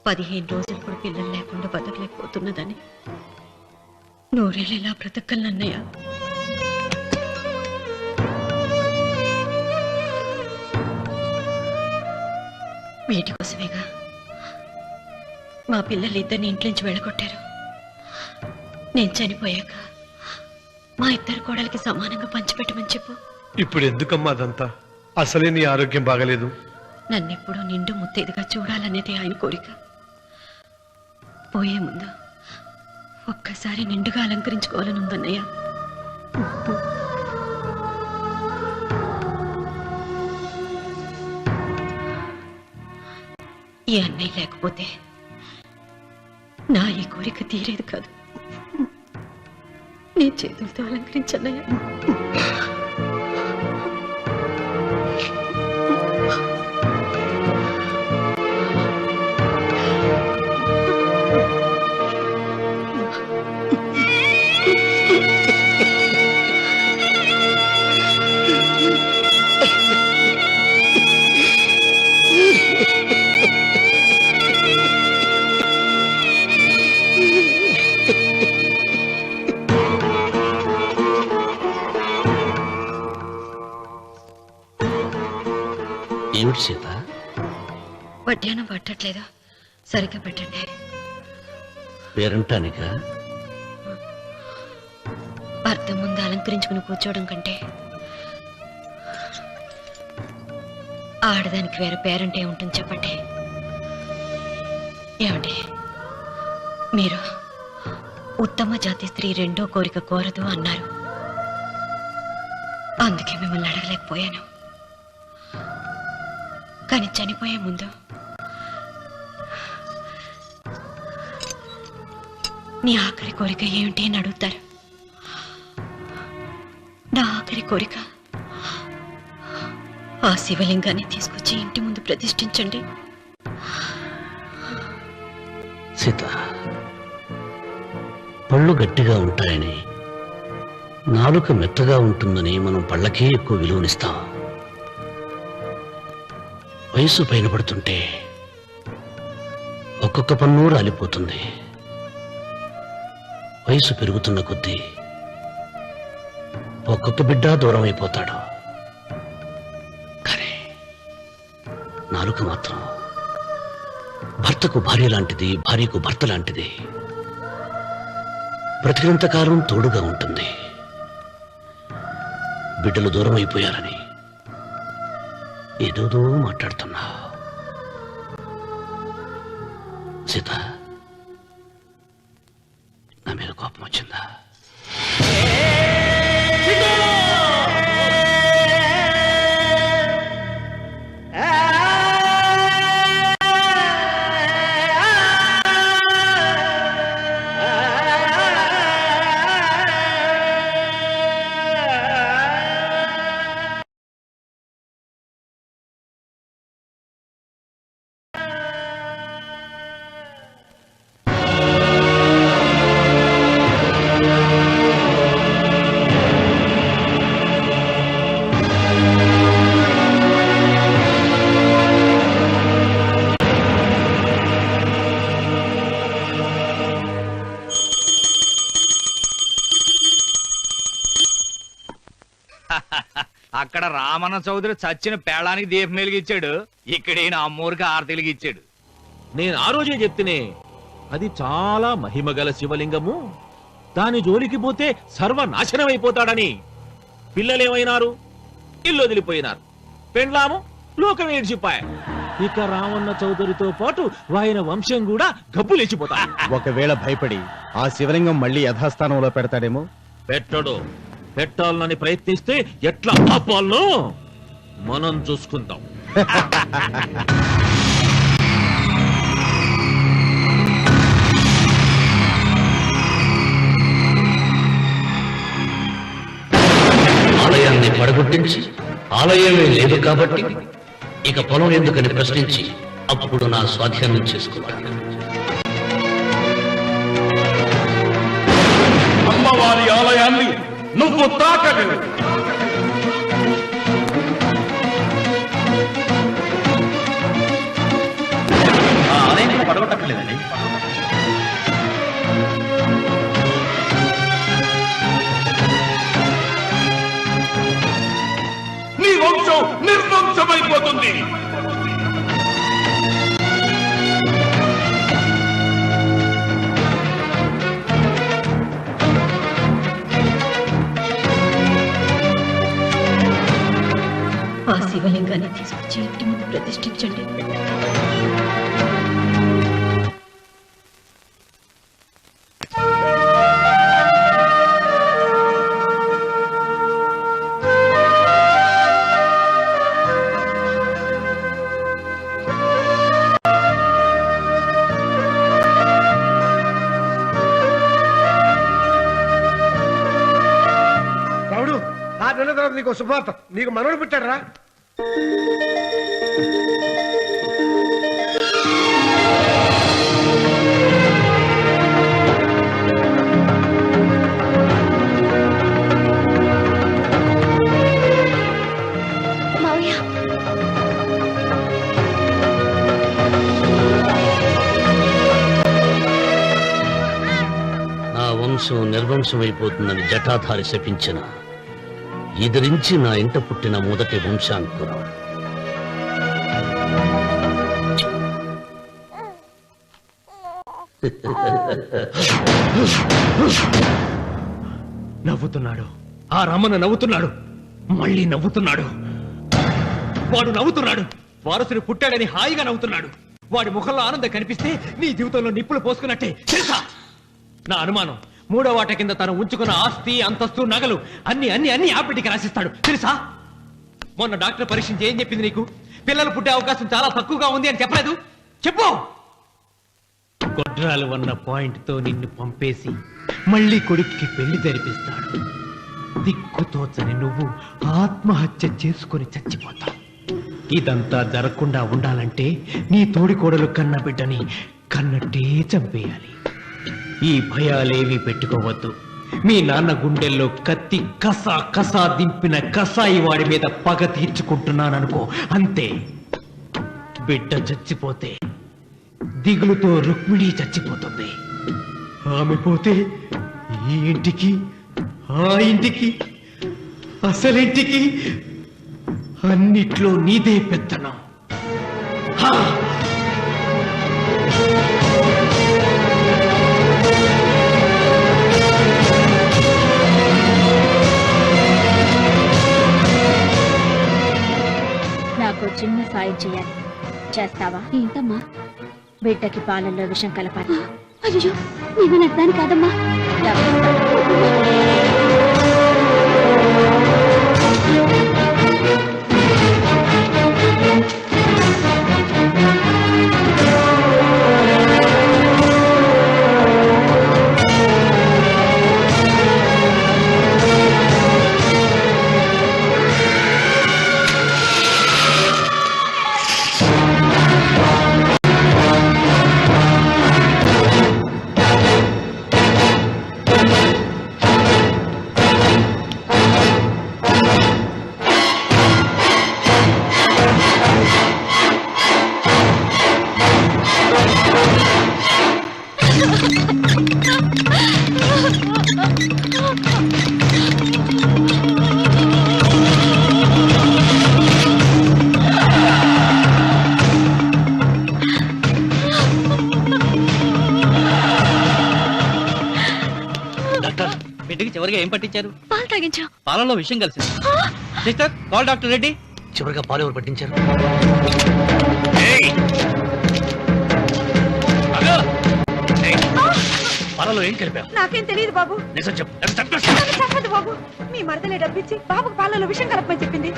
15 రోజులు కూడా పిల్లలు లేకుండా బతకలేకపోతున్నదని నూరేళ్ళెలా బ్రతకలన్నయ్య. వీటి కోసమేగా మా పిల్లలు ఇద్దరిని ఇంట్లోంచి వెళ్ళగొట్టారు. నేను చనిపోయాక మా ఇద్దరు కోడలికి సమానంగా పంచిపెట్టమని చెప్పు. ఇప్పుడు ఎందుకమ్మా అదంతా? అసలే నీ ఆరోగ్యం బాగలేదు. నన్నెప్పుడూ నిండు ముత్తైదుగా చూడాలనేది ఆయన కోరిక. పోయే ముందు ఒక్కసారి నిండుగా అలంకరించుకోవాలని ఉందన్నయ్య. ఈ అన్నయ్య లేకపోతే నా ఈ కోరిక తీరేది కాదు. నీ చేతులతో అలంకరించన్నయ్య. ఏమిటి సీత? వడ్డానం పట్టట్లేదు, సరిగ్గా పెట్టండి. పేరంటానికా? భర్త ముందు అలంకరించుకుని కూర్చోవడం కంటే ఆడదానికి వేరే పేరంటే ఉంటుంది చెప్పండి. ఏమండి, మీరు ఉత్తమ జాతి స్త్రీ రెండో కోరిక కోరదు అన్నారు. అందుకే మిమ్మల్ని అడగలేకపోయాను. కానీ చనిపోయే ముందు నీ ఆఖరి కోరిక ఏమిటి అని అడుగుతారు. నా ఆఖరి కోరిక ఆ శివలింగాన్ని తీసుకొచ్చి ఇంటి ముందు ప్రతిష్ఠించండి. సీత, పళ్ళు గట్టిగా ఉంటాయని, నాలుక మెత్తగా ఉంటుందని మనం పళ్ళకే ఎక్కువ విలువనిస్తాం. వయసు పైన పడుతుంటే ఒక్కొక్క పన్ను రాలిపోతుంది. వయసు పెరుగుతున్న కొద్దీ ఒక్కొక్క బిడ్డ దూరం అయిపోతాడు. కానీ నాలుక మాత్రం భర్తకు భార్య లాంటిది, భార్యకు భర్త లాంటిది. బ్రతికినంతకాలం తోడుగా ఉంటుంది. బిడ్డలు దూరం అయిపోయారని ఏదోదో మాట్లాడుతున్నా. సీత, నా మీద కోపం వచ్చిందా? అక్కడ రామన్న చౌదరి చచ్చిన పేళానికి దీపం వెలిగించాడు, ఇక్కడ ఈయన అమ్మూరికి ఆరతి వెలిగించాడు. నేను ఆ రోజే చెప్తేనే అది చాలా మహిమగల శివలింగము, దాని జోలికి పోతే సర్వనాశనం అయిపోతాడని. పిల్లలేమైనారు? ఇల్లు వదిలిపోయినారు. పెండ్లాము లోకం ఏడ్చిపాయ. ఇక రామన్న చౌదరితో పాటు ఆయన వంశం కూడా గబ్బు లేచిపోతా. ఒకవేళ భయపడి ఆ శివలింగం మళ్ళీ యథాస్థానంలో పెడతాడేమో. పెట్టడు. పెట్టాలని ప్రయత్నిస్తే ఎట్లా ఆపాలనో మనం చూసుకుందాం. ఆలయాన్ని పడగొట్టించి ఆలయమే లేదు కాబట్టి ఇక పొలం ఎందుకని ప్రశ్నించి అప్పుడు నా స్వాధీనం చేసుకున్నాను. అమ్మవారి ఆలయాన్ని నువ్వు తాకలేవు. ఆ ఆలయాన్ని పడగొట్ట భయపడక్కర్లేదండి. నీ వంశం నిర్వంశమైపోతుంది. ఆ శివలింగాన్ని తీసుకొచ్చి ఇంటి ముందు ప్రతిష్ఠించండి. రావుడు, 6 నెలల తర్వాత నీకు శుభవార్త. నీకు మనవడు పుట్టాడు రా. నా వంశం నిర్వంశమైపోతుందని జటాధారి శపించిన ఎదిరించి నా ఇంట పుట్టిన మొదటి వంశాంకురం. నవ్వుతున్నాడు. ఆ రమణ నవ్వుతున్నాడు. మళ్ళీ నవ్వుతున్నాడు. వాడు నవ్వుతున్నాడు. వారసుడు పుట్టాడని హాయిగా నవ్వుతున్నాడు. వాడి ముఖంలో ఆనందం కనిపిస్తే నీ జీవితంలో నిప్పులు పోసుకున్నట్టే తెలుసా? నా అనుమానం 3వ వాట కింద తను ఉంచుకున్న ఆస్తి, అంతస్తు, నగలు అన్ని అన్ని అన్ని ఆ బిడ్డకి రాసిస్తాడు తెలుసా? మొన్న డాక్టర్ పరీక్షించి ఏం చెప్పింది నీకు? పిల్లలు పుట్టే అవకాశం చాలా తక్కువగా ఉంది అని చెప్పలేదు? చెప్పు. గొడ్రాలు అన్న పాయింట్ తో నిన్ను పంపేసి మళ్ళీ కొడుక్కి పెళ్లి జరిపిస్తాడు. దిక్కుతోచని నువ్వు ఆత్మహత్య చేసుకుని చచ్చిపోతావు. ఇదంతా జరగకుండా ఉండాలంటే నీ తోడికోడలు కన్న బిడ్డని కన్నట్టే చంపేయాలి. ఈ భయాలేవి పెట్టుకోవద్దు. మీ నాన్న గుండెల్లో కత్తి కసా కసా దింపిన కసాయి వాడి మీద పగ తీర్చుకుంటున్నాననుకో, అంతే. బిడ్డ చచ్చిపోతే దిగులుతో రుక్మిణి చచ్చిపోతుంది. ఆమె పోతే ఈ ఇంటికి, ఆ ఇంటికి, అసలింటికి అన్నిట్లో నీదే పెత్తనం. నాకు చిన్న సాయం చేయాలి, చేస్తావా? ఏంటమ్మా? బిడ్డకి పాలల్లో విషం కలపాలి. అయ్యో, నేను నడ్డాను కాదమ్మా. బిడ్డకి చివరిగా ఏం పట్టించారు? పాలు తాగించా. పాలలో విషయం కలిసింది. Sister, call doctor Reddy. చివరిగా పాలు ఎవరు పట్టించారు? పాలలో ఏం కలిపావు? నాకేం తెలియదు బాబు. నిజం చెప్పు. చెప్పండి బాబు. మీ మరదలే డబ్బిచ్చి బాబుకు పాలలో విషయం కలపమని చెప్పింది.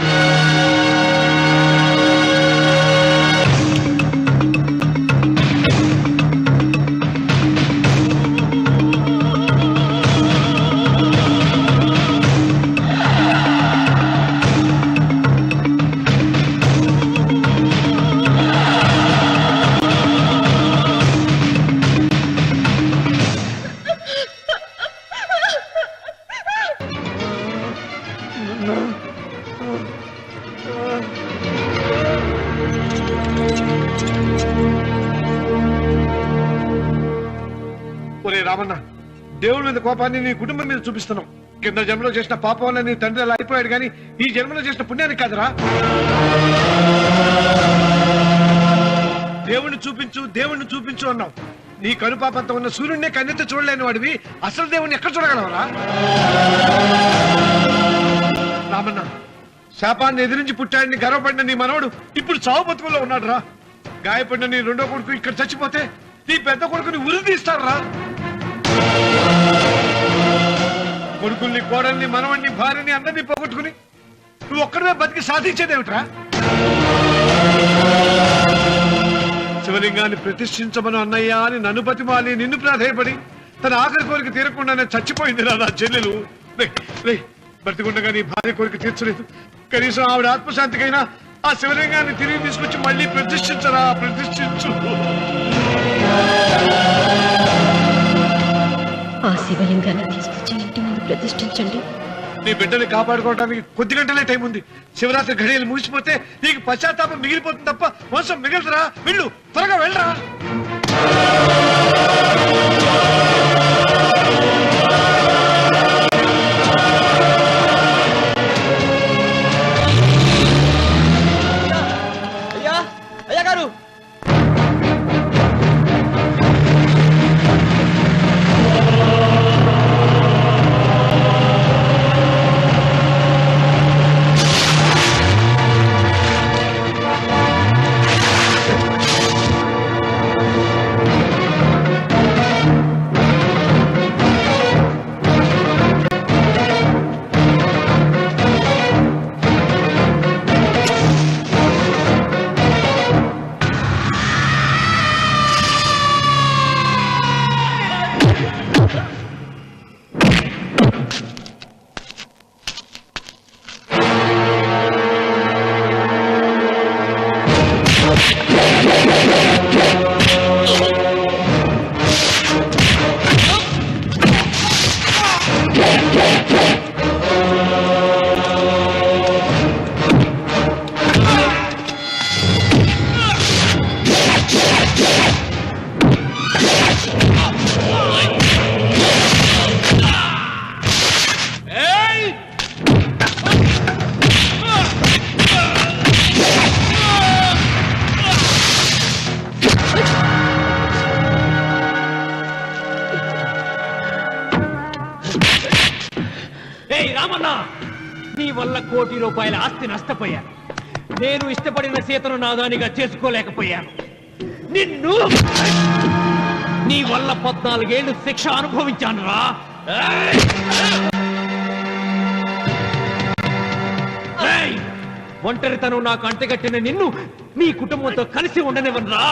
ఒరే రామన్న, దేవుడి మీద కోపాన్ని నీ కుటుంబం మీద చూపిస్తున్నావు. కింద జన్మలో చేసిన పాపం వల్ల నీ తండ్రి అలా అయిపోయాడు, కానీ ఈ జన్మలో చేసిన పుణ్యానికి కాదురా. దేవుణ్ణి చూపించు, దేవుణ్ణి చూపించు అన్నావు. నీ కనుపాపంతో ఉన్న సూర్యుడినే కన్నెత్తి చూడలేని వాడివి అసలు దేవుణ్ణి ఎక్కడ చూడగలవరా? రామన్న, శాపాన్ని ఎదిరించి పుట్టాడని గర్వపడిన నీ మనవడు ఇప్పుడు చావు బతుకుల్లో ఉన్నాడు రా. గాయపడిన నీ రెండో కొడుకు ఇక్కడ చచ్చిపోతే నీ పెద్ద కొడుకుని ఉరి తీస్తారా? కొడుకుల్ని, కోడల్ని, మనవణ్ణి, భార్యని అందరినీ పోగొట్టుకుని నువ్వు ఒక్కడమే బతికి సాధించేదేమిట్రా? శివలింగాన్ని ప్రతిష్ఠించమను అన్నయ్య అని నన్ను బతిమాలి నిన్ను ప్రాధేయపడి తన ఆఖరి కోరిక తీరకుండానే చచ్చిపోయిందిరా నా చెల్లెలు. బ్రతికుండగా నీ భార్య కోరిక తీర్చలేదు. కనీసం ఆవిడ ఆత్మశాంతికైనా ఆ శివలింగాన్ని తిరిగి తీసుకొచ్చి మళ్ళీ ప్రతిష్ఠించరా, ప్రతిష్ఠించు. ఆ శివలింగాన్ని తీసుకొచ్చి ఇంటి ముందు ప్రతిష్ఠించండి. నీ బిడ్డని కాపాడుకోవడానికి కొద్ది గంటలే టైం ఉంది. శివరాత్రి ఘడియలు ముగిసిపోతే నీకు పశ్చాత్తాపం మిగిలిపోతుంది తప్ప మోసం మిగలదురా. వెళ్ళు, త్వరగా వెళ్ళరా. అయ్యా, అయ్యా గారు, రామన్నా, నీ వల్ల ₹1,00,00,000 ఆస్తి నష్టపోయాను. నేను ఇష్టపడిన సీతను నాదానిగా చేసుకోలేకపోయాను. నిన్ను నీ వల్ల 14 ఏళ్ళు శిక్ష అనుభవించాను రా. ఒంటరితనం నాకు అంటగట్టిన నిన్ను నీ కుటుంబంతో కలిసి ఉండనివ్వనురా.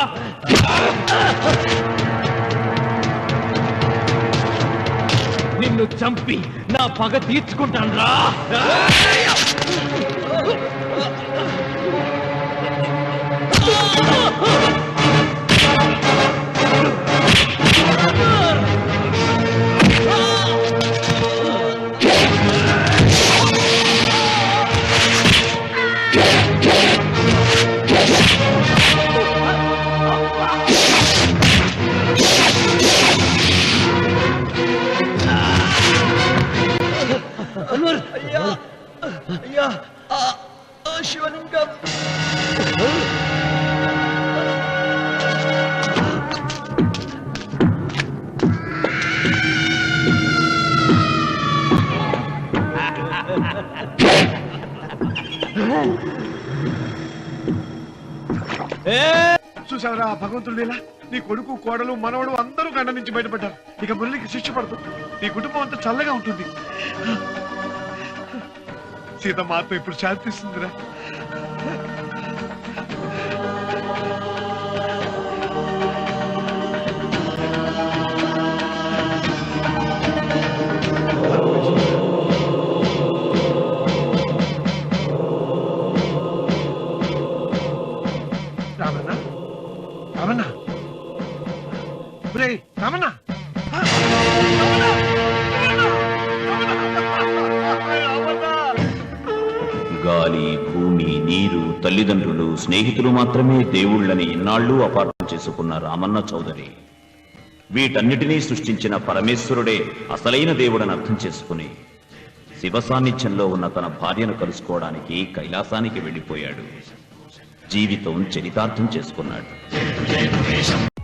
నిన్ను చంపి నా పగ తీర్చుకుంటాను రా. అయ్యా, అయ్యా, శివలింగం. చూసావరా భగవంతుడు లీలా? నీ కొడుకు, కోడలు, మనవడు అందరూ గండ నుంచి బయటపడ్డారు. ఇక మురళికి శిక్ష పడుతుంది. నీ కుటుంబం అంతా చల్లగా ఉంటుంది. సీతమ్మ ఆత్మ ఇప్పుడు శాంతిస్తుందిరా. రామన్న, రామన్న, రామన్న, గాలి, భూమి, నీరు, తల్లిదండ్రులు, స్నేహితులు మాత్రమే దేవుళ్ళని ఇన్నాళ్ళు అపార్థం చేసుకున్న రామన్న చౌదరి వీటన్నిటినీ సృష్టించిన పరమేశ్వరుడే అసలైన దేవుడని అర్థం చేసుకుని శివ సాన్నిధ్యంలో ఉన్న తన భార్యను కలుసుకోవడానికి కైలాసానికి వెళ్ళిపోయాడు. జీవితం చరితార్థం చేసుకున్నాడు.